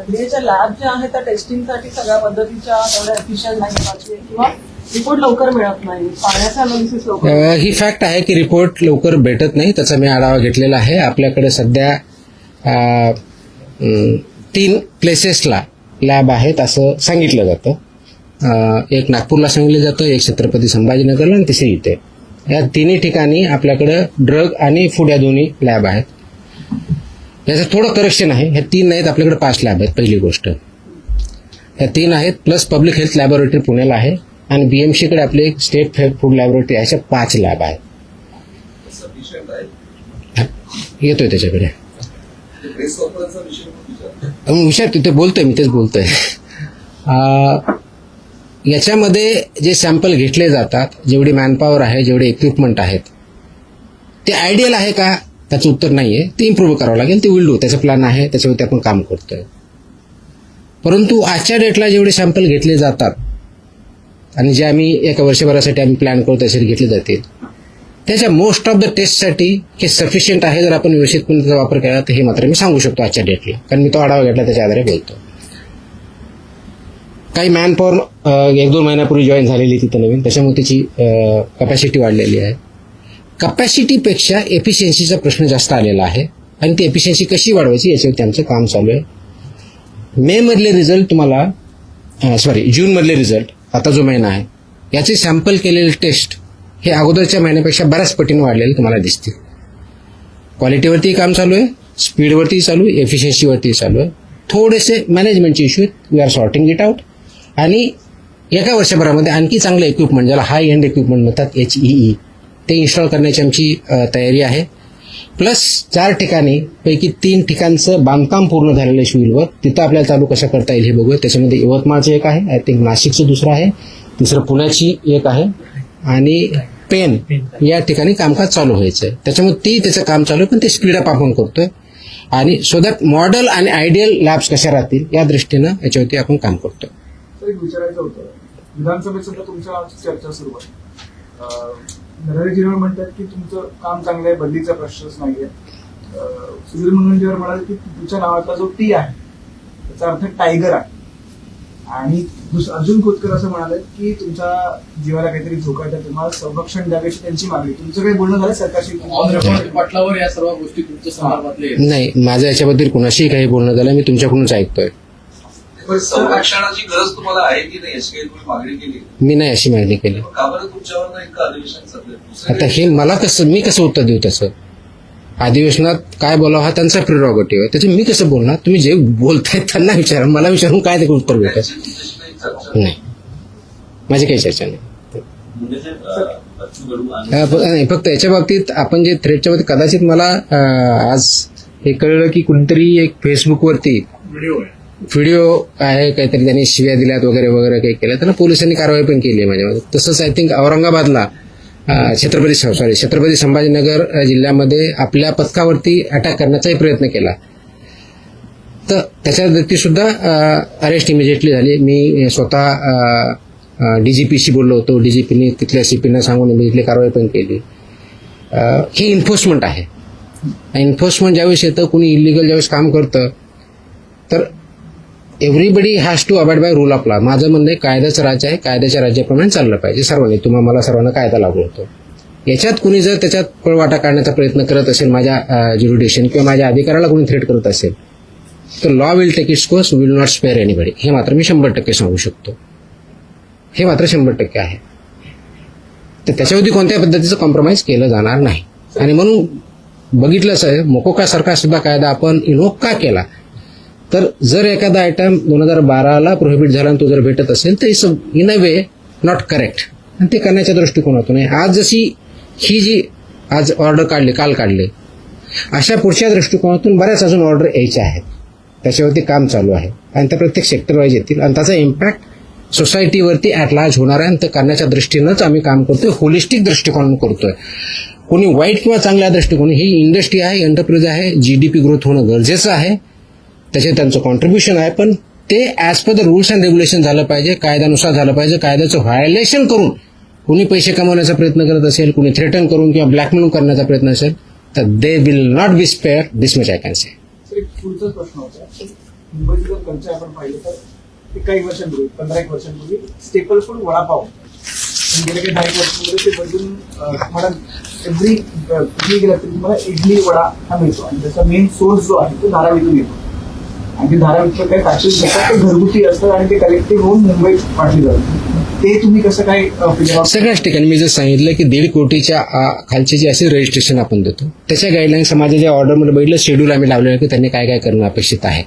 FDAच्या लॅब ज्या आहेत त्या टेस्टिंगसाठी सगळ्या पद्धतीच्या तेवढ्या एफिशियंट नाही किंवा रिपोर्ट लवकर मिळत नाही, पाण्याचं अनालिसिस लवकर. ही फॅक्ट आहे की रिपोर्ट लवकर भेटत नाही, त्याचा मी आढावा घेतलेला आहे. आपल्याकडे सध्या 3 प्लेसेसला लॅब आहेत असं सांगितलं जातं. एक नागपूरला सांगितलं जातं, एक छत्रपती संभाजीनगरला आणि तिसरी इथे. या 3 ठिकाणी आपल्याकडे ड्रग आणि फूड या दोन्ही लॅब आहेत. याचं थोडं करेक्शन आहे. ह्या 3 नाहीत, आपल्याकडे 5 लॅब आहेत. पहिली गोष्ट ह्या 3 आहेत, प्लस पब्लिक हेल्थ लॅबोरेटरी पुण्याला आहे आणि बीएमसीकडे आपले एक स्टेट फूड लॅबोरेटरी अशा 5 लॅब आहेत. सफिशियंट आहे. येतोय त्याच्याकडे प्रेस कॉन्फरन्सचा विषय पण विचार. विचार तिथे बोलतोय, मी तेच बोलतोय. याच्यामध्ये जे सॅम्पल घेतले जातात, जेवढी मॅनपॉवर आहे, जेवढे इक्विपमेंट आहेत, ते आयडियल आहे का, त्याचं उत्तर नाही आहे. ते इम्प्रूव्ह करावं लागेल. ते विल डू, त्याचा प्लॅन आहे, त्याच्यावरती आपण काम करतोय. परंतु आजच्या डेटला जेवढे सॅम्पल घेतले जातात आणि जे आम्ही एका वर्षभरासाठी आम्ही प्लॅन करतो त्यासाठी घेतले जातील, त्याच्या मोस्ट ऑफ द टेस्टसाठी हे सफिशियंट आहे. जर आपण व्यवस्थितपणे त्याचा वापर केला तर हे मात्र मी सांगू शकतो आजच्या डेटला, कारण मी तो आढावा घेतला, त्याच्या आधारे बोलतो. काही मॅनपॉवर 1-2 महिन्यापूर्वी जॉईन झालेली तिथं नवीन, त्याच्यामुळे त्याची कपॅसिटी वाढलेली आहे. कपॅसिटीपेक्षा एफिशियन्सीचा प्रश्न जास्त आलेला आहे आणि ती एफिशियन्सी कशी वाढवायची याच्यावरती आमचं काम चालू आहे. मे मधले रिझल्ट तुम्हाला जून मधले रिझल्ट, आता जो महिना आहे, याचे सॅम्पल केलेले टेस्ट हे अगोदरच्या महिन्यापेक्षा बऱ्याच पटीने वाढलेले तुम्हाला दिसतील. क्वालिटीवरती काम चालू आहे, स्पीडवरती चालू आहे, एफिशियन्सीवरती चालू आहे. थोडेसे मॅनेजमेंटचे इश्यू आहेत, we are sorting it out. आणि एका वर्षभरामध्ये आणखी चांगलं इक्विपमेंट, ज्याला हाय एंड इक्विपमेंट म्हणतात, HEE, ते इन्स्टॉल करण्याची आमची तयारी आहे. प्लस 4 ठिकाणी पैकी 3 ठिकाणचं बांधकाम पूर्ण झालेलं आहे सिव्हिलवर. तिथं आपल्याला चालू कसं करता येईल हे बघूया. त्याच्यामध्ये यवतमाळचं एक आहे, आय थिंक नाशिकचं दुसरं आहे, तिसरं पुण्याची एक आहे आणि पेन या ठिकाणी कामकाज चालू व्हायचं आहे. त्याच्यामुळे त्याचं काम चालू आहे, पण ते स्पीडअप आपण करतोय. आणि सो दॅट मॉडेल आणि आयडियल लॅब्स कशा राहतील या दृष्टीनं याच्यावरती आपण काम करतोय. एक विचारायचं होतं, विधानसभेत सुद्धा तुमच्या चर्चा सुरू आहे. नरहरीजीवर म्हणतात की तुमचं काम चांगलं आहे, बदलीचा प्रश्नच नाहीये. सुधीर मुनगंटीवार म्हणाले की तुमच्या नावातला जो टी आहे त्याचा अर्थ टायगर आहे. आणि अर्जुन खोतकर असं म्हणाले की तुमच्या जीवाला काहीतरी धोका आहे, तुम्हाला संरक्षण द्यावेची त्यांची मागणी. तुमचं काही बोलणं झालं सरकारशी? ऑन रेकॉर्ड पटलावर या सर्व गोष्टी तुमच्या संदर्भातले नाही, माझं याच्याबद्दल कुणाशीही काही बोलणं झालं, मी तुमच्याकडूनच ऐकतोय. संरक्षणाची गरज तुम्हाला आहे की नाही याची काही तुम्ही मागणी केली? मी नाही अशी मागणी केली. का बरं तुमच्यावर एक अधिवेशन चाललंय? आता हे मी कसं उत्तर देऊ त्याचं? अधिवेशनात काय बोलावं हा त्यांचा प्रिरॉगेटिव्ह आहे, त्याचं मी कसं बोलणार? तुम्ही जे बोलताय त्यांना विचारा, मला विचारून काय ते उत्तर भेटत नाही. माझी काही चर्चा नाही. नाही, फक्त याच्या बाबतीत आपण जे थ्रेडच्या बाबतीत कदाचित मला आज हे कळलं की कुणीतरी एक फेसबुकवरती व्हिडिओ आहे, काहीतरी त्यांनी शिव्या दिल्यात वगैरे वगैरे काही केलं, त्यांना पोलिसांनी कारवाई पण केली आहे माझ्यामध्ये. तसंच आय थिंक औरंगाबादला छत्रपती संभाजीनगर जिल्ह्यामध्ये आपल्या पथकावरती अटॅक करण्याचाही प्रयत्न केला, तर त्याच्यावरती सुद्धा अरेस्ट इमिजिएटली झाली. मी स्वतः DGPशी बोललो होतो, DGPने तिथल्या CPना सांगून इमिजिएटली कारवाई पण केली. ही एन्फोर्समेंट आहे. एन्फोर्समेंट ज्यावेळेस येतं, कुणी इलिगल ज्यावेळेस काम करतं, तर everybody has to abide by rule of law. माझं म्हणणं कायद्याचं राज्य आहे, कायद्याच्या राज्याप्रमाणे चाललं पाहिजे सर्वांनी. मला सर्वांना कायदा लागू होतो. याच्यात कुणी जर त्याच्यात पळवाटा काढण्याचा प्रयत्न करत असेल, माझ्या ज्युरिडिक्शन किंवा माझ्या अधिकाराला कुणी थ्रेट करत असेल, तर law will take its course, will not spare anybody. हे मात्र मी 100% सांगू शकतो. हे मात्र 100% आहे. तर त्याच्यावरती कोणत्याही पद्धतीचं कॉम्प्रोमाइज केलं जाणार नाही. आणि म्हणून बघितलंच आहे, मोकोका सारखा सुद्धा कायदा आपण इनोक का केला, तर जर एखादा आयटम 2012ला प्रोहिबिट झाला आणि तो जर भेटत असेल तर it's in a way not correct. आणि ते करण्याच्या दृष्टिकोनातून आज जशी ही जी आज ऑर्डर काल काढले, अशा पुढच्या दृष्टिकोनातून बऱ्याच अजून ऑर्डर यायच्या आहेत. त्याच्यावरती काम चालू आहे आणि त्या प्रत्येक सेक्टर वाईज येतील आणि त्याचा इम्पॅक्ट सोसायटीवरती ॲट लार्ज होणार आहे. आणि ते करण्याच्या दृष्टीनंच आम्ही काम करतोय, होलिस्टिक दृष्टिकोनातून करतोय. कोणी वाईट किंवा चांगल्या दृष्टिकोन, ही इंडस्ट्री आहे, एंटरप्राइज आहे, GDP ग्रोथ होणं गरजेचं आहे, त्याचे त्यांचं कॉन्ट्रीब्युशन आहे, पण ते as per the rules and regulation झालं पाहिजे, कायद्यानुसार झालं पाहिजे. कायद्याचं व्हायोलेशन करून कुणी पैसे कमवण्याचा प्रयत्न करत असेल, कुणी थ्रेटन करून किंवा ब्लॅकमेल करण्याचा प्रयत्न असेल, तर they will not be spare. This much I can say. एक पुढचाच प्रश्न होता, मुंबईची जर कल्चर आपण पाहिलं तर काही वर्षांपूर्वी, 15-1 वर्षांपूर्वी स्टेपल फूड वडापाव गेल्या काही 10 वर्षांमध्ये ते बदलून तुम्हाला एव्हरी गेला तरी तुम्हाला इडली वडा हा मिळतो. आणि त्याचा मेन सोर्स जो आहे तो धारावीतून येतो. आणि ते धारावीतून काही फॅक्टरीज घेतात, ते घरगुती असतात आणि ते कलेक्टिव्ह होऊन मुंबईत पाठवली जातात. ते तुम्ही कसं काय figure out- सगळ्याच ठिकाणी मी जर सांगितलं की 1.5 कोटीच्या खालचे जे असे रजिस्ट्रेशन आपण देतो त्याच्या गाईडलाईन समाजाच्या ऑर्डरमध्ये बघितलं शेड्यूल आम्ही लावलेलं की त्यांनी काय काय करणं अपेक्षित आहे.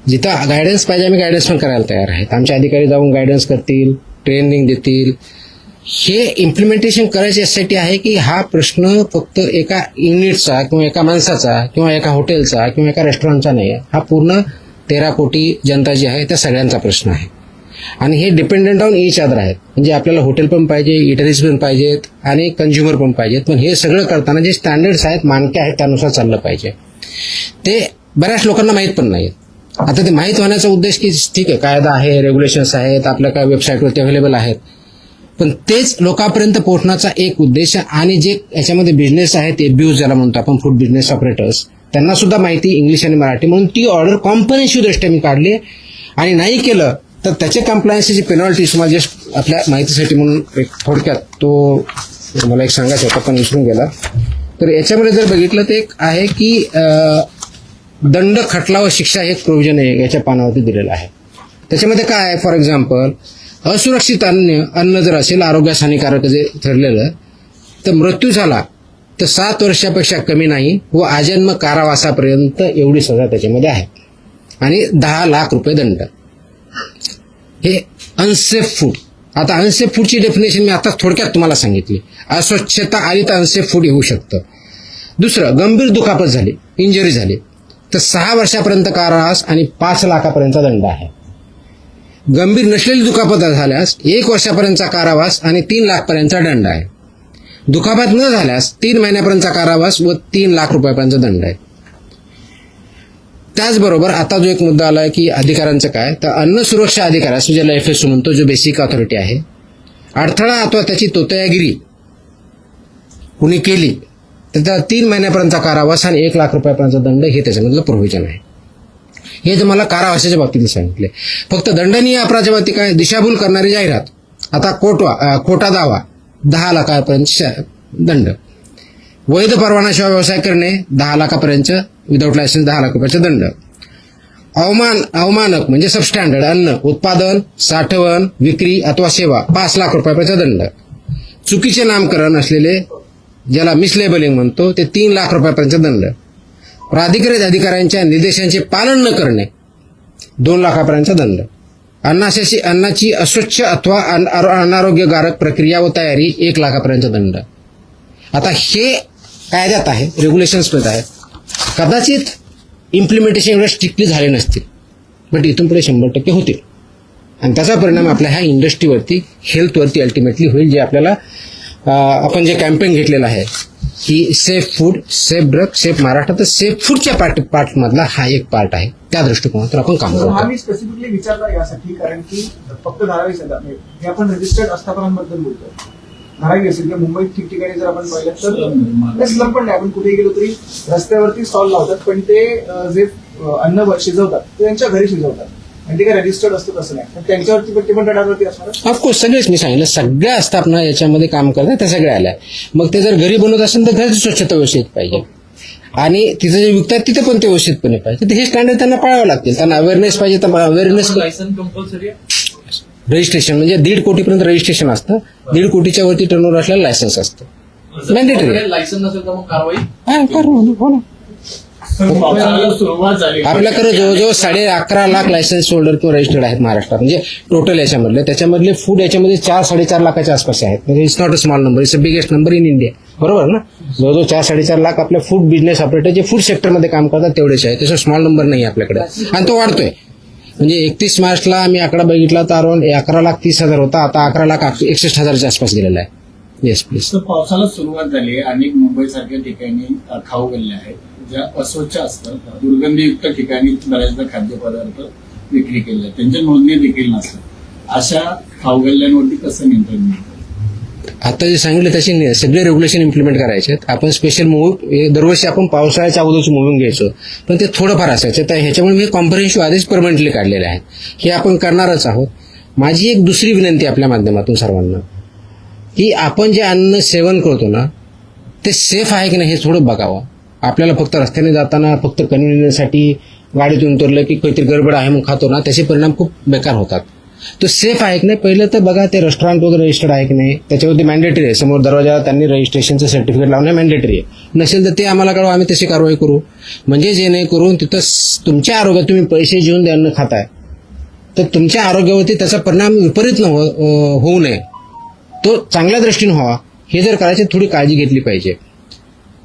जिथं गायडन्स पाहिजे आम्ही गायडन्स पण करायला तयार आहेत. आमचे अधिकारी जाऊन गायडन्स करतील, ट्रेनिंग देतील. हे इम्प्लिमेंटेशन करायचे यासाठी आहे की हा प्रश्न फक्त एका युनिटचा किंवा एका माणसाचा किंवा एका हॉटेलचा किंवा एका रेस्टॉरंटचा नाही आहे. हा पूर्ण 13 कोटी जनता जी आहे त्या सगळ्यांचा प्रश्न आहे. आणि हे डिपेंडंट ऑन इच अदर आहेत. म्हणजे आपल्याला हॉटेल पण पाहिजे, इटरीज पण पाहिजेत आणि कंझ्युमर पण पाहिजेत. पण हे सगळं करताना जे स्टँडर्ड्स आहेत, मानके आहेत, त्यानुसार चाललं पाहिजे. ते बऱ्याच लोकांना माहीत पण नाहीत. आता ते माहीत होण्याचा उद्देश की ठीक आहे कायदा आहे, रेग्युलेशन्स आहेत, आपल्या काय वेबसाईटवरती अवेलेबल आहेत, पण तेच लोकांपर्यंत पोहोचण्याचा एक उद्देश. आणि जे याच्यामध्ये बिझनेस आहेत, एब्यूज ज्याला म्हणतो आपण, फूड बिझनेस ऑपरेटर्स, त्यांना सुद्धा माहिती इंग्लिश आणि मराठी, म्हणून ती ऑर्डर कॉम्प्रिहेन्सिव्ह दृष्ट्या मी काढली. आणि नाही केलं तर त्याचे कम्प्लायन्सची पेनॉल्टी तुम्हाला जस्ट आपल्या माहितीसाठी म्हणून एक थोडक्यात तो मला एक सांगायचं होतं पण विसरून गेला. तर याच्यामध्ये जर बघितलं तर एक आहे की दंड, खटला व शिक्षा हे एक प्रोव्हिजन आहे याच्या पानावरती दिलेलं आहे. त्याच्यामध्ये काय आहे, फॉर एक्झाम्पल असुरक्षित अन्न जर असेल, आरोग्यास हानिकारक जे ठरलेलं, तर मृत्यू झाला तर 7 वर्षापेक्षा कमी नाही व आजन्म कारावासापर्यंत एवढी सजा त्याच्यामध्ये आहे आणि 10 लाख रुपये दंड. हे अनसेफ फूड. आता अनसेफ फूडची डेफिनेशन मी आता थोडक्यात तुम्हाला सांगितली. अस्वच्छता आली तर अनसेफ फूड येऊ शकतं. दुसरं, गंभीर दुखापत झाली, इंजरी झाली तर 6 वर्षापर्यंत कारावास आणि 5 लाखापर्यंतचा दंड आहे. गंभीर नसलेली दुखापत झाल्यास 1 वर्षापर्यंतचा कारावास आणि 3 लाखपर्यंतचा दंड आहे. दुखापत न झाल्यास 3 महिन्यापर्यंतचा कारावास व 3 लाख रुपयापर्यंतचा दंड आहे. त्याचबरोबर आता जो एक मुद्दा आला आहे की अधिकाऱ्यांचं काय, तर अन्न सुरक्षा अधिकाऱ्यास ज्याला FSO म्हणतो, जो बेसिक ऑथॉरिटी आहे, अडथळा अथवा त्याची तोतयागिरी कुणी केली तर त्याला 3 महिन्यापर्यंतचा कारावास आणि 1 लाख रुपयापर्यंतचा दंड हे त्याच्यामधलं प्रोव्हिजन आहे. हे जे मला कारावासाच्या बाबतीत सांगितले. फक्त दंडनीय अपराधाच्या बाबतीत काय, दिशाभूल करणारी जाहिरात, आता खोटा दावा 10 लाखापर्यंत दंड, वैध परवानाशिवाय व्यवसाय करणे 10 लाखापर्यंत, विदाऊट लायसन्स 10 लाख रुपयाचा दंड, अवमानक म्हणजे सबस्टँडर्ड अन्न उत्पादन, साठवण, विक्री अथवा सेवा 5 लाख रुपयापर्यंतचा दंड, चुकीचे नामकरण असलेले ज्याला मिसलेबलिंग म्हणतो ते 3 लाख रुपयापर्यंतचा दंड, प्राधिकृत अधिकाऱ्यांच्या निर्देशांचे पालन न करणे 2 लाखापर्यंतचा दंड, अन्नाची अस्वच्छ अथवा अनारोग्यकारक प्रक्रिया व तयारी 1 लाखापर्यंतचा दंड. आता हे कायद्यात आहे, रेग्युलेशन्समध्ये आहे. कदाचित इम्प्लिमेंटेशन एवढे स्ट्रिक्टली झाले नसतील, बट इथून पुढे 100% होतील आणि त्याचा परिणाम आपल्या ह्या इंडस्ट्रीवरती, हेल्थवरती अल्टिमेटली होईल. जे आपल्याला आपण जे कॅम्पेन घेतलेलं आहे की safe food, safe drug, safe Maharashtra, तर सेफ फूडच्या पार्टमधला हा एक पार्ट आहे. त्या दृष्टिकोनातून आपण काम हा करतो. मी स्पेसिफिकली विचारला यासाठी कारण की फक्त धारावी सध्या हे आपण रजिस्टर्ड आस्थापनांबद्दल बोलतो. धारावी असेल किंवा मुंबईत ठिकठिकाणी जर आपण पाहिलं तर स्लम पण नाही, आपण कुठेही गेलो तरी रस्त्यावरती स्टॉल लावतात, पण ते जे अन्न शिजवतात ते त्यांच्या घरी शिजवतात आणि ते काय रजिस्टर्ड असतं तसं नाही, पण त्यांच्यावरती पण ते पण रडारवरती असणार. ऑफकोर्स सगळेच मी सांगितलं, सगळ्या आस्थापना याच्यामध्ये काम करतात, त्या सगळ्या आल्या. मग ते जर घरी बनवत असेल तर घरची स्वच्छता व्यवस्थित पाहिजे आणि तिथं जे विकतात तिथे पण ते व्यवस्थितपणे पाहिजे. तर हे स्टँडर्ड त्यांना पाळावं लागतील. त्यांना अवेअरनेस पाहिजे तर अवेअरनेस. लायसन कंपल्सरी रजिस्ट्रेशन म्हणजे 1.5 कोटीपर्यंत रजिस्ट्रेशन असतं. 1.5 कोटीच्या वरती टर्नओव्हर असल्याला लायसन्स असतं. मॅन्डेटरी. लायसन नसेल तर मग कारवाई. हो ना. सुरुवात झाली. आपल्याकडे जवळजवळ 11.5 लाख लायसन्स होल्डर किंवा रजिस्टर्ड आहेत महाराष्ट्रात. म्हणजे टोटल याच्यामधले त्याच्यामधले फूड याच्यामध्ये 4-4.5 लाखाच्या आसपास आहेत. म्हणजे it's not a small number, it's a biggest number in India. बरोबर ना. जवळजवळ 4-4.5 लाख आपल्या फूड बिझनेस ऑपरेटर जे फूड सेक्टरमध्ये काम करतात तेवढेच आहे. तसं स्मॉल नंबर नाही आपल्याकडे आणि तो वाढतोय. म्हणजे 31 मार्चला आम्ही आकडा बघितला तर अराउंड 11,30,000 होता, आता 11,61,000च्या आसपास गेलेला आहे. Yes please. पावसाला सुरुवात झाली आहे. अनेक मुंबईसारख्या ठिकाणी खाऊ गल्ल्या आहेत ज्या अस्वच्छ असतात. दुर्गंधीयुक्त ठिकाणी बऱ्याचदा खाद्यपदार्थ विक्री केले आहेत, त्यांच्या नोंदणी देखील नसतात. अशा खाऊ गल्ल्यांवरती कसं नियंत्रण मिळतं? आता जे सांगितलं त्याची सगळे रेग्युलेशन इम्प्लिमेंट करायचे आहेत. आपण स्पेशल दरवर्षी आपण पावसाळ्याच्या अगोदरची मुव्हिंग घ्यायचो, पण ते थोडंफार असायचं. तर ह्याच्यामुळे मी कॉम्प्रिहेन्सिव्ह आधीच परमनंटली काढलेले आहेत. हे आपण करणारच आहोत. माझी एक दुसरी विनंती आपल्या माध्यमातून सर्वांना की आपण जे अन्न सेवन करतो ना ते सेफ आहे की नाही हे थोडं बघावं. आपल्याला फक्त रस्त्याने जाताना फक्त कन्व्हिनियन्ससाठी गाडीतून उतरलं की काहीतरी गडबड आहे मग खातो ना, त्याचे परिणाम खूप बेकार होतात. तो सेफ आहे की नाही पहिलं तर बघा, ते रेस्टॉरंट वगैरे रजिस्टर्ड आहे की नाही, त्याच्यावरती मॅन्डेटरी आहे, समोर दरवाजाला त्यांनी रजिस्ट्रेशनचं सर्टिफिकेट लावणं मॅन्डेटरी आहे. नसेल तर ते आम्हाला कळवा, आम्ही तशी कारवाई करू. म्हणजे जेणेकरून तिथं तुमच्या आरोग्यात तुम्ही पैसे घेऊन अन्न खाताय तर तुमच्या आरोग्यावरती त्याचा परिणाम विपरीत होऊ नये, तो चांगल्या दृष्टीने व्हावा, हे जर करायची थोडी काळजी घेतली पाहिजे.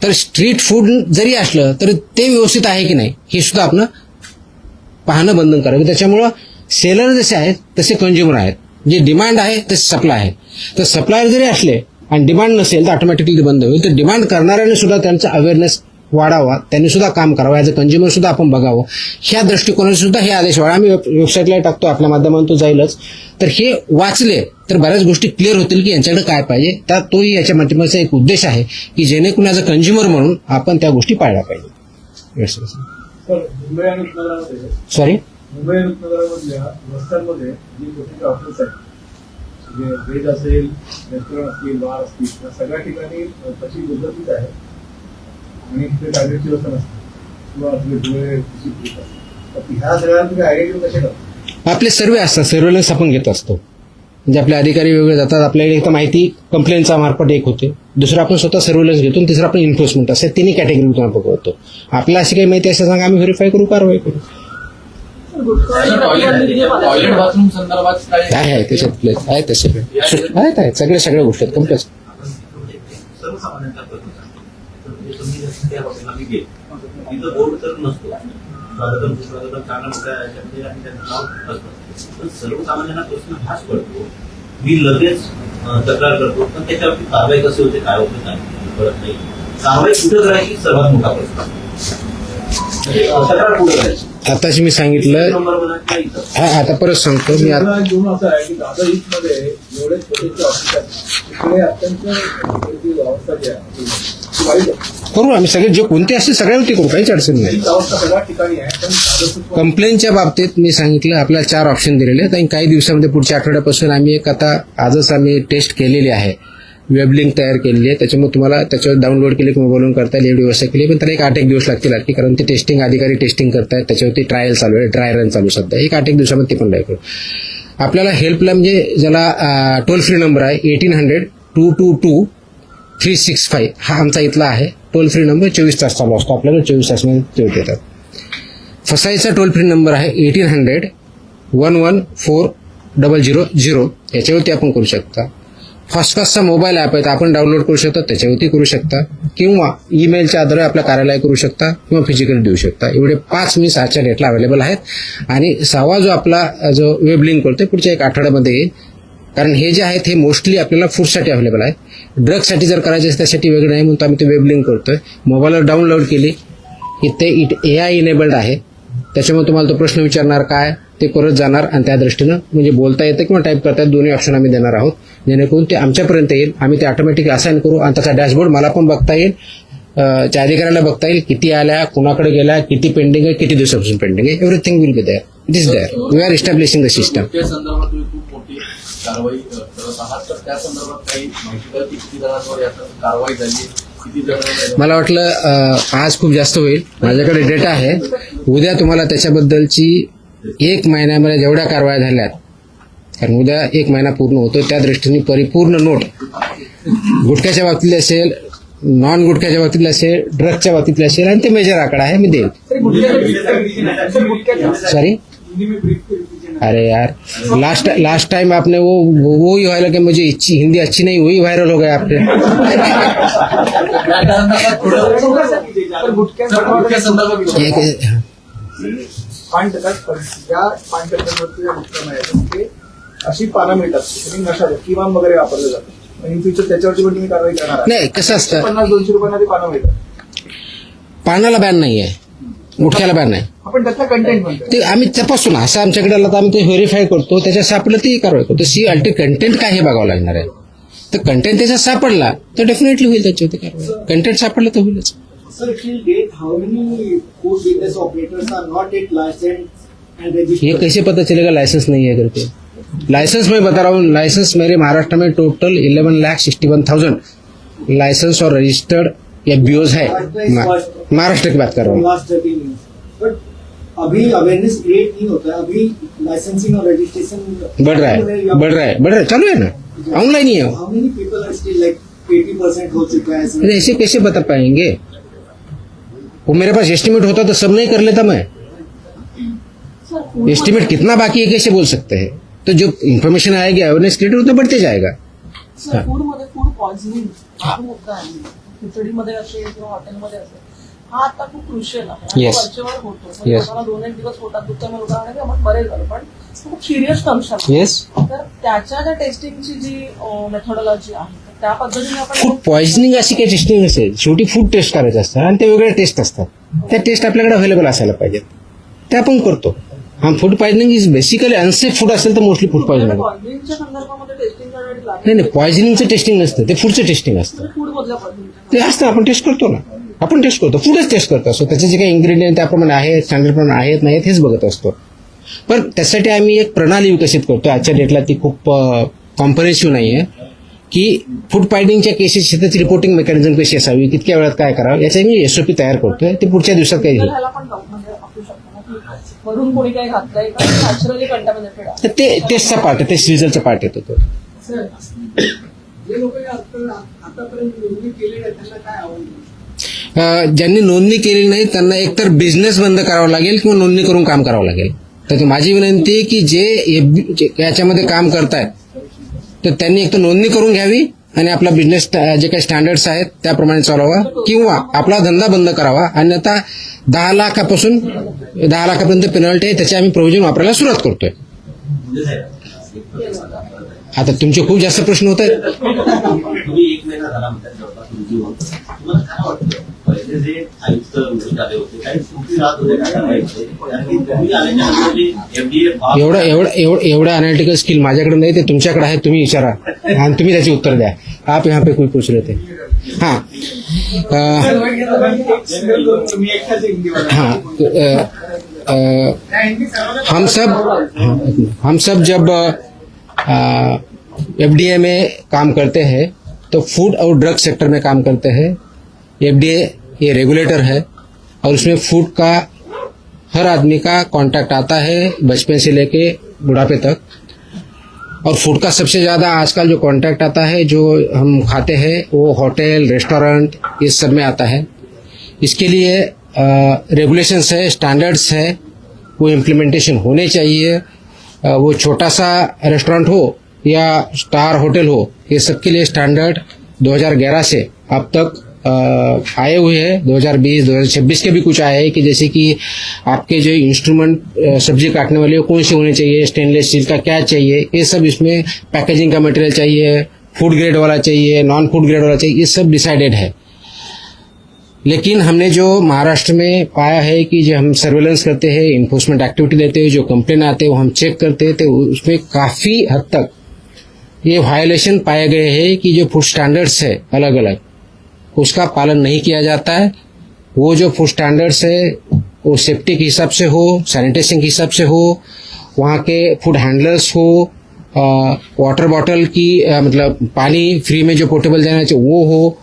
तर स्ट्रीट फूड जरी असलं तरी ते व्यवस्थित आहे की नाही हे सुद्धा आपण पाहणं बंधनकारक आहे. त्याच्यामुळं सेलर जसे आहेत तसे कंझ्युमर आहेत, जे डिमांड आहे तसे सप्लाय आहे. तर सप्लायर जरी असले आणि डिमांड नसेल तर ऑटोमॅटिकली बंद होईल. तर डिमांड करणाऱ्याने सुद्धा त्यांचा अवेअरनेस वाढावा, त्यांनी सुद्धा काम करावं, ॲज अ कंझ्युमर सुद्धा आपण बघावं. ह्या दृष्टिकोनाने सुद्धा हे आदेश वाढा. आम्ही वेबसाईटला टाकतो, आपल्या माध्यमातून तो जाईलच. तर हे वाचले तर बऱ्याच गोष्टी क्लिअर होतील की यांच्याकडे काय पाहिजे. तर तोही याच्या माध्यमाचा एक उद्देश आहे की जेणेकरून ॲज अ कंझ्युमर म्हणून आपण त्या गोष्टी पाळल्या पाहिजे. सर, मुंबई आणि उपनगरामध्ये सॉरी, मुंबई आणि उपनगरामधल्या रस्त्यांमध्ये जी छोटे हॉटेल्स आहेत, म्हणजे व्हेज असेल, रेस्टॉरंट असतील, बार असतील, त्या सगळ्या ठिकाणी तशी दुर्गतीच आहे आणि तिथे टार्गेटची व्यवस्था नसते किंवा आपले डोळे तर ह्या सगळ्यांना तुम्ही आयडेंटिफाय कसे करता? आपले सर्वे असतात, सर्वेलन्स आपण घेत असतो. म्हणजे आपले अधिकारी वेगळे जातात, आपल्याकडे एक तर माहिती कंप्लेंटचा मार्फत एक होते, दुसरं आपण स्वतः सर्वेलन्स घेतो आणि तिसरं आपण एन्फोर्समेंट असं तिन्ही कॅटेगरीतून आपण बघतो. आपल्याला अशी काही माहिती असं सांगा, आम्ही व्हेरीफाय करू, कारवाई करू. टॉयलेट बाथरूम संदर्भात काय आहे त्याच्यात आहे तसे आहेत सगळ्या गोष्टी आहेत कंप्लेस. सर्वसामान्यांचा प्रश्न आहे. तुम्ही त्या हॉटेलला मी गेलो, तिथं बोर्ड तर नसतो, स्वागतम सुस्वागतम चांगला मोठ्या याच्यामध्ये आणि त्यांचं नाव असतं, पण सर्वसामान्यांना प्रश्न हाच पडतो, मी लगेच तक्रार करतो, पण त्याच्यावरती कारवाई कशी होते, काय होते काय कळत नाही. कारवाई कुठं करायची सर्वात मोठा प्रश्न, तक्रार कुठं करायची. आताशी मी सांगितलं, आता परत सांगतो मी. घेऊन असं आहे की दादा ईस्ट मध्ये एवढे छोटे ऑफिस आहेत, तिकडे अत्यंत व्यवस्था जी आहे वाईट आहे. करू आम्ही सगळे जे कोणते असतील सगळ्यांवरती करू, काहीच अडचण नाही. ही अवस्था सगळ्या ठिकाणी आहे, पण कंप्लेंटच्या बाबतीत मी सांगितलं आपल्याला 4 ऑप्शन दिलेले आहेत आणि काही दिवसामध्ये पुढच्या आठवड्यापासून आम्ही एक आता आजच आम्ही टेस्ट केलेली आहे, वेब लिंक तयार केलेली आहे. त्याच्यामुळे तुम्हाला त्याच्यावर डाउनलोड केले की मोबाईलवरून करता येईल एवढी व्यवस्था केली. पण त्याला एक 8-1 दिवस लागतील कारण ते टेस्टिंग अधिकारी टेस्टिंग करतायत, त्याच्यावरती ट्रायल चालू आहे, ड्राय रन चालू सध्या. एक 8-1 दिवसामध्ये ते पण करू. आपल्याला हेल्पलाईन म्हणजे ज्याला टोल फ्री नंबर आहे 1800-222-365 हा आमचा इथला आहे. टोल फ्री नंबर 24 तास चालू असतो, आपल्याला 24 तासमध्ये ते देतात. फसाईचा टोल फ्री नंबर आहे 1800-114-000 याच्यावरती आपण करू शकता. फॉस्फॉसचा मोबाईल ॲप आहे, आपण डाउनलोड करू शकता, त्याच्यावरती करू शकता किंवा ईमेलच्या आधारे आपल्या कार्यालय करू शकता किंवा फिजिकली देऊ शकता. एवढे 5 मीन्स आजच्या डेटला अवेलेबल आहेत. आणि 6वा जो आपला जो वेब लिंक करतोय पुढच्या 1 आठवड्यामध्ये येईल. कारण हे जे आहेत हे मोस्टली आपल्याला फूडसाठी अवेलेबल आहे, ड्रगसाठी जर करायचे असेल त्यासाठी वेगळं नाही, म्हणून आम्ही ते वेब लिंक करतोय. मोबाईलवर डाउनलोड केली की ते AI इनेबल्ड आहे, त्याच्यामुळे तुम्हाला तो प्रश्न विचारणार काय ते करत जाणार आणि त्या दृष्टीनं म्हणजे बोलता येतं किंवा टाईप करता येतं, दोन्ही ऑप्शन आम्ही देणार आहोत जेणेकरून ते आमच्यापर्यंत येईल. आम्ही ते ऑटोमॅटिक असाइन करू आणि त्याचा डॅशबोर्ड मला पण बघता येईल, त्या अधिकाऱ्याला बघता येईल किती आल्या, कुणाकडे गेल्या, किती पेंडिंग आहे, किती दिवसापासून पेंडिंग आहे. Everything will be there. It is there. We are establishing the system. त्या संदर्भात तुम्ही खूप मोठी कारवाई करत आहात, तर त्या संदर्भात काही माहिती द्या की किती जणांवर याचा कारवाई झाली, किती जणांवर. मला वाटलं आज खूप जास्त होईल, माझ्याकडे डेटा आहे, उद्या तुम्हाला त्याच्याबद्दलची 1 महिन्यामध्ये जेवढ्या कारवाया झाल्यात, कारण उद्या 1 महिना पूर्ण होतो, त्या दृष्टीने परिपूर्ण नोट गुटख्याच्या बाबतीतली असेल, नॉन गुटख्याच्या बाबतीतली असेल, ड्रगच्या बाबतीतली असेल आणि ते मेजर आकडा आहे, मी देईल. सॉरी, अरे यार लास्ट टाइम आपने वो ही वायरल, मुझे हिंदी अच्छी नहीं, वही वायरल हो गया आपने. गुटख्या संदर्भात अशी पानं मिळतात नशा किमान वगैरे वापरले जातात आणि फ्युचर त्याच्यावरती पण तुम्ही कारवाई करणार आहात. नाही, कसं असतं, 50-200 रुपयांना ते पानं मिळतात. पानाला बॅन नाही आहे, गुटख्याला बॅन नाही. आपण त्यातला कंटेंट म्हणतो ते आम्ही तपासून असं आमच्याकडे आलं तर आम्ही ते व्हेरीफाय करतो, त्याच्यात सापडलं ती कारवाई करतो. सी कंटेंट काय हे बघावं लागणार आहे. तर कंटेंट त्याच्यात सापडला तर डेफिनेटली होईल त्याच्यावरती कारवाई. कंटेंट सापडलं तर होईलच. Sir, till date, how many food business operators are not yet licensed and ये registered? कैसे पता चलेगा लाइसेंस नहीं है करके? लाइसेंस मैं बता रहा हूँ, लाइसेंस मेरे महाराष्ट्र में टोटल 11,61,000 लाइसेंस और रजिस्टर्ड या बीओज है. महाराष्ट्र की बात कर रहा हूँ. Last 13 years. But अभी अवेयरनेस क्रिएट नहीं होता है, अभी लाइसेंसिंग और रजिस्ट्रेशन बढ़ रहा है, चालू है ना, ऑनलाइन ही है वो। How many people are still like 80% हो चुका है अरे ऐसे कैसे बता पाएंगे? वो मेरे पास एस्टिमेट होता तो सब नहीं कर लेता मैं। सर, एस्टिमेट कितना बाकी है कैसे बोल सकते हैं? तो जो इन्फॉर्मेशन आएगी, अवेयरनेस क्रिएट उतना बढ़ते जाएगा। सर, फूडमध्ये फूड पॉइझनिंग हा मुद्दा आहे. खिचडीमध्ये असेल किंवा हॉटेलमध्ये असेल, हा आता खूप क्रुशियल आहे. आणि Yes. वरचेवर होतो. म्हणजे Yes. लोकांना 2-1 दिवस पोटात दुखतं, मग लोकांना वाटतं की आपण बरे झालो, पण खूप सिरियस कन्सर्न. येस, तर त्याच्या ज्या टेस्टिंगची जी मेथॉडॉलॉजी आहे, तर त्या पद्धतीने आपण फूड पॉइझनिंग अशी काही टेस्टिंग नसेल. शेवटी फूड टेस्ट करायचं असतं आणि ते वेगळे टेस्ट असतात. त्या टेस्ट आपल्याकडे अवेलेबल असायला पाहिजेत, त्या आपण करतो. हा food poisoning is basically unsafe food असेल तर मोस्टली फूड पॉइझनिंग. पॉइझनिंगच्या संदर्भामध्ये टेस्टिंग करण्यासाठी नाही नाही, पॉइझनिंगचं टेस्टिंग नसतं, ते फूडचं टेस्टिंग असतं. फूड मधल्या पॉइझनिंग ते असतं, आपण टेस्ट करतो ना, आपण टेस्ट करतो, फूडच टेस्ट करतो असतो. त्याचे जे काही इन्ग्रेडियंट त्याप्रमाणे आहेत, स्टँडर्ड प्रमाणे आहेत नाहीत हेच बघत असतो. पण त्यासाठी आम्ही एक प्रणाली विकसित करतो. आजच्या डेटला ती खूप कॉम्प्रेहेन्सिव्ह नाही आहे की फूड पॉइझनिंगच्या केसेस त्याची रिपोर्टिंग मेकॅनिझम कशी असावी, कितक्या वेळात काय करावं, याचा मी एसओपी तयार करतोय. ते पुढच्या दिवसात काही होईल. ह्याला पण म्हणजे असू शकतं ना की वरून कोणी काही घातलंय का नॅचरली कंटॅमिनेटेड आहे. तर ते टेस्टचा पार्ट आहे, ते रिझल्टचा पार्ट येतो तो. जे लोक आतापर्यंत नोंदणी केली आहे त्यांना काय आव्हान? ज्यांनी नोंदणी केली नाही त्यांना एकतर बिझनेस बंद करावा लागेल किंवा नोंदणी करून काम करावं लागेल. तर माझी विनंती आहे की जे याच्यामध्ये काम करतायत तर त्यांनी एक तर नोंदणी करून घ्यावी आणि आपला बिझनेस जे काही स्टँडर्ड्स आहेत त्याप्रमाणे चालवावा किंवा आपला धंदा बंद करावा. अन्यथा 10 लाखापासून 10 लाखापर्यंत पेनल्टी आहे, त्याचे आम्ही प्रोव्हिजन वापरायला सुरुवात करतोय. आता तुमचे खूप जास्त प्रश्न होत आहेत. तुम्ही 1 महिना झाला म्हणतात जवळपास तुमची होत. तुम्हाला काय वाटतं पहिले जे आयुक्त उमेदवार आले होते काही सुट्टी राहत होते काय करायचे? कारण की तुम्ही आल्याच्यानंतर जे FDA एवढं अनालिटिकल स्किल माझ्याकडे नाही, ते तुमच्याकडे आहे. तुम्ही विचारा आणि तुम्ही त्याची उत्तर द्या. आप यहाँ पे कोई पूछ रहे थे. हाँ तुम्ही एकटाच हिंदी हम सब जब एफडीए में काम करते हैं तो फूड और ड्रग सेक्टर में काम करते हैं. एफडीए ये रेगुलेटर है और उसमें फूड का हर आदमी का कांटेक्ट आता है बचपन से लेके बुढ़ापे तक. और फूड का सबसे ज़्यादा आजकल जो कांटेक्ट आता है जो हम खाते हैं वो होटल रेस्टोरेंट इस सब में आता है. इसके लिए रेगुलेशंस है, स्टैंडर्ड्स है, वो इम्प्लीमेंटेशन होने चाहिए. वो छोटा सा रेस्टोरेंट हो या स्टार होटल हो, ये सब के लिए स्टैंडर्ड 2011 से अब तक आए हुए हैं. 2020 2026 के भी कुछ आए हैं कि जैसे कि आपके जो इंस्ट्रूमेंट सब्जी काटने वाले कौन से होने चाहिए, स्टेनलेस स्टील का क्या चाहिए, ये सब इसमें पैकेजिंग का मटेरियल चाहिए, फूड ग्रेड वाला चाहिए, नॉन फूड ग्रेड वाला चाहिए, ये सब डिसाइडेड है. लेकिन हमने जो महाराष्ट्र में पाया है कि जो हम सर्वेलेंस करते हैं, इन्फोर्समेंट एक्टिविटी देते हैं, जो कंप्लेन आते हैं वो हम चेक करते हैं, तो उसमें काफी हद तक ये वायलेशन पाए गए हैं कि जो फूड स्टैंडर्ड्स है अलग अलग उसका पालन नहीं किया जाता है. वो जो फूड स्टैंडर्ड्स है वो सेफ्टी के हिसाब से हो, सैनिटेशन के हिसाब से हो, वहाँ के फूड हैंडलर्स हो, वाटर बॉटल की मतलब पानी फ्री में जो पोर्टेबल जाना चाहिए वो हो,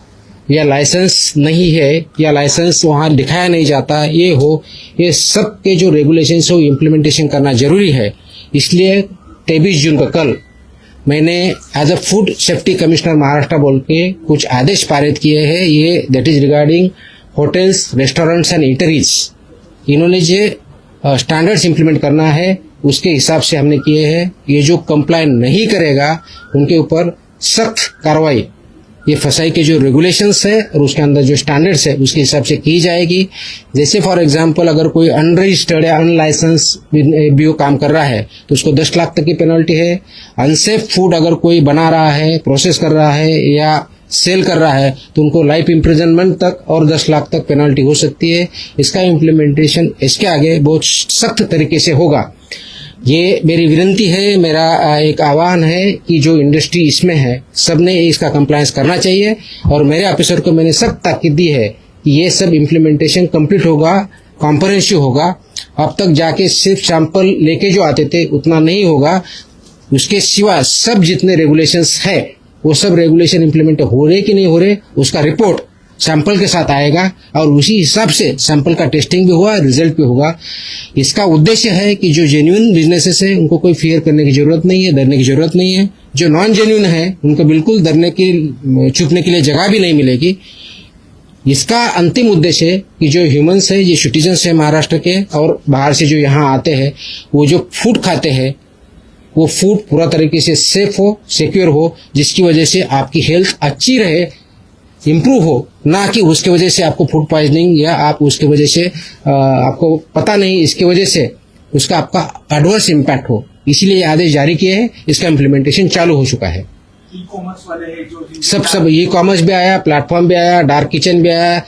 या लाइसेंस नहीं है या लाइसेंस वहाँ दिखाया नहीं जाता ये हो, ये सब के जो रेगुलेशंस हो इम्प्लीमेंटेशन करना जरूरी है. इसलिए 23 जून को कल मैंने as a food safety commissioner Maharashtra बोल के कुछ आदेश पारित किए हैं. ये that is regarding hotels, restaurants and eateries. इन्होंने जो स्टैंडर्ड्स इम्प्लीमेंट करना है उसके हिसाब से हमने किए हैं. ये जो कंप्लाई नहीं करेगा उनके ऊपर सख्त कार्रवाई ये फसाई के जो रेगुलेशंस है और उसके अंदर जो स्टैंडर्ड्स है उसके हिसाब से की जाएगी. जैसे फॉर एग्जांपल अगर कोई अनरजिस्टर्ड या अनलाइसेंस बीओ काम कर रहा है तो उसको 10 लाख तक की पेनल्टी है. अनसेफ फूड अगर कोई बना रहा है, प्रोसेस कर रहा है या सेल कर रहा है तो उनको लाइफ इम्प्रिजनमेंट तक और 10 लाख तक पेनल्टी हो सकती है. इसका इम्प्लीमेंटेशन इसके आगे बहुत सख्त तरीके से होगा. ये मेरी विनती है, मेरा एक आह्वान है कि जो इंडस्ट्री इसमें है सबने इसका कंप्लायंस करना चाहिए. और मेरे ऑफिसर को मैंने सख्त ताकीद दी है कि ये सब इम्प्लीमेंटेशन कंप्लीट होगा, कॉम्प्रहेंसिव होगा. अब तक जाके सिर्फ सैंपल लेके जो आते थे उतना नहीं होगा. उसके सिवा सब जितने रेगुलेशंस है वो सब रेगुलेशन इम्प्लीमेंट हो रहे कि नहीं हो रहे उसका रिपोर्ट सैंपल के साथ आएगा और उसी हिसाब से सैंपल का टेस्टिंग भी हुआ, रिजल्ट भी होगा। इसका उद्देश्य है कि जो जेन्युइन बिजनेसेस है उनको कोई फियर करने की जरूरत नहीं है, डरने की जरूरत नहीं है। जो नॉन जेन्युइन है उनको बिल्कुल डरने की, छुपने के लिए जगह भी नहीं मिलेगी। इसका अंतिम उद्देश्य है कि जो ह्यूमंस है, ये सिटीजन्स है महाराष्ट्र के और बाहर से जो यहाँ आते हैं, वो जो फूड खाते हैं वो फूड पूरा तरीके से सेफ हो, सिक्योर हो, जिसकी वजह से आपकी हेल्थ अच्छी रहे, इम्प्रूव हो, ना कि उसके वजह से आपको फूड पॉइजनिंग या आप उसके वजह से आपको पता नहीं, इसके वजह से उसका आपका एडवर्स इम्पैक्ट हो। इसीलिए ये आदेश जारी किए हैं, इसका इम्प्लीमेंटेशन चालू हो चुका है। ई कॉमर्स वाले हैं जो सब ई कॉमर्स भी आया, प्लेटफॉर्म भी आया, डार्क किचन भी आया,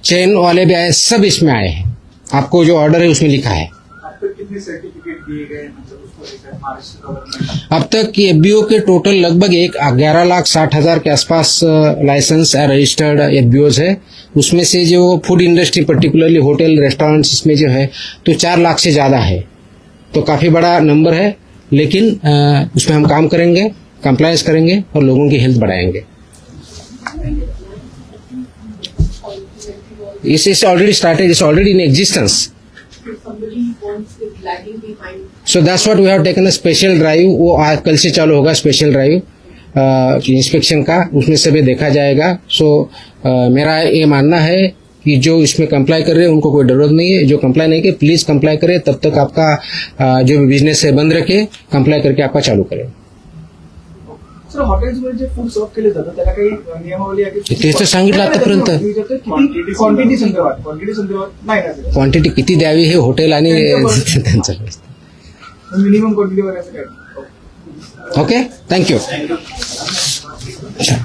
चेन वाले भी आए, सब इसमें आए हैं। आपको जो ऑर्डर है उसमें लिखा है। अब तक कितने सर्टिफिकेट दिए गए हैं, मतलब उसको लेकर महाराष्ट्र गवर्नमेंट? अब तक एफबीओ के टोटल लगभग 11,60,000 के आसपास लाइसेंस रजिस्टर्ड एफबीओज है। उसमें से जो food industry particularly hotel restaurants इसमें जो है तो 4 लाख से ज्यादा है, तो काफी बड़ा नंबर है। लेकिन उसमें हम काम करेंगे, कंप्लायंस करेंगे और लोगों की हेल्थ बढ़ाएंगे। Is already started, is already in existence. So that's what we have taken a special drive. वो आज कल से चालू होगा स्पेशल ड्राइव इंस्पेक्शन का, उसमें सभी देखा जाएगा। सो मेरा ये मानना है कि जो इसमें कंप्लाई कर रहे हैं उनको कोई जरूरत नहीं है। जो कंप्लाई नहीं करे प्लीज कंप्लाई करे, तब तक आपका जो भी बिजनेस है बंद रखे, कंप्लाई करके आपका चालू करें। सर, हॉटेल्समध्ये जे फूड सर्व केले जातं त्याला काही नियमावली आहे की? तेच तर सांगितलं आतापर्यंत। क्वांटिटी संदर्भात नाही ना? क्वांटिटी किती द्यावी हे हॉटेल आणि त्यांचं मिनिमम क्वांटिटी वगैरे असं काय? Okay, thank you.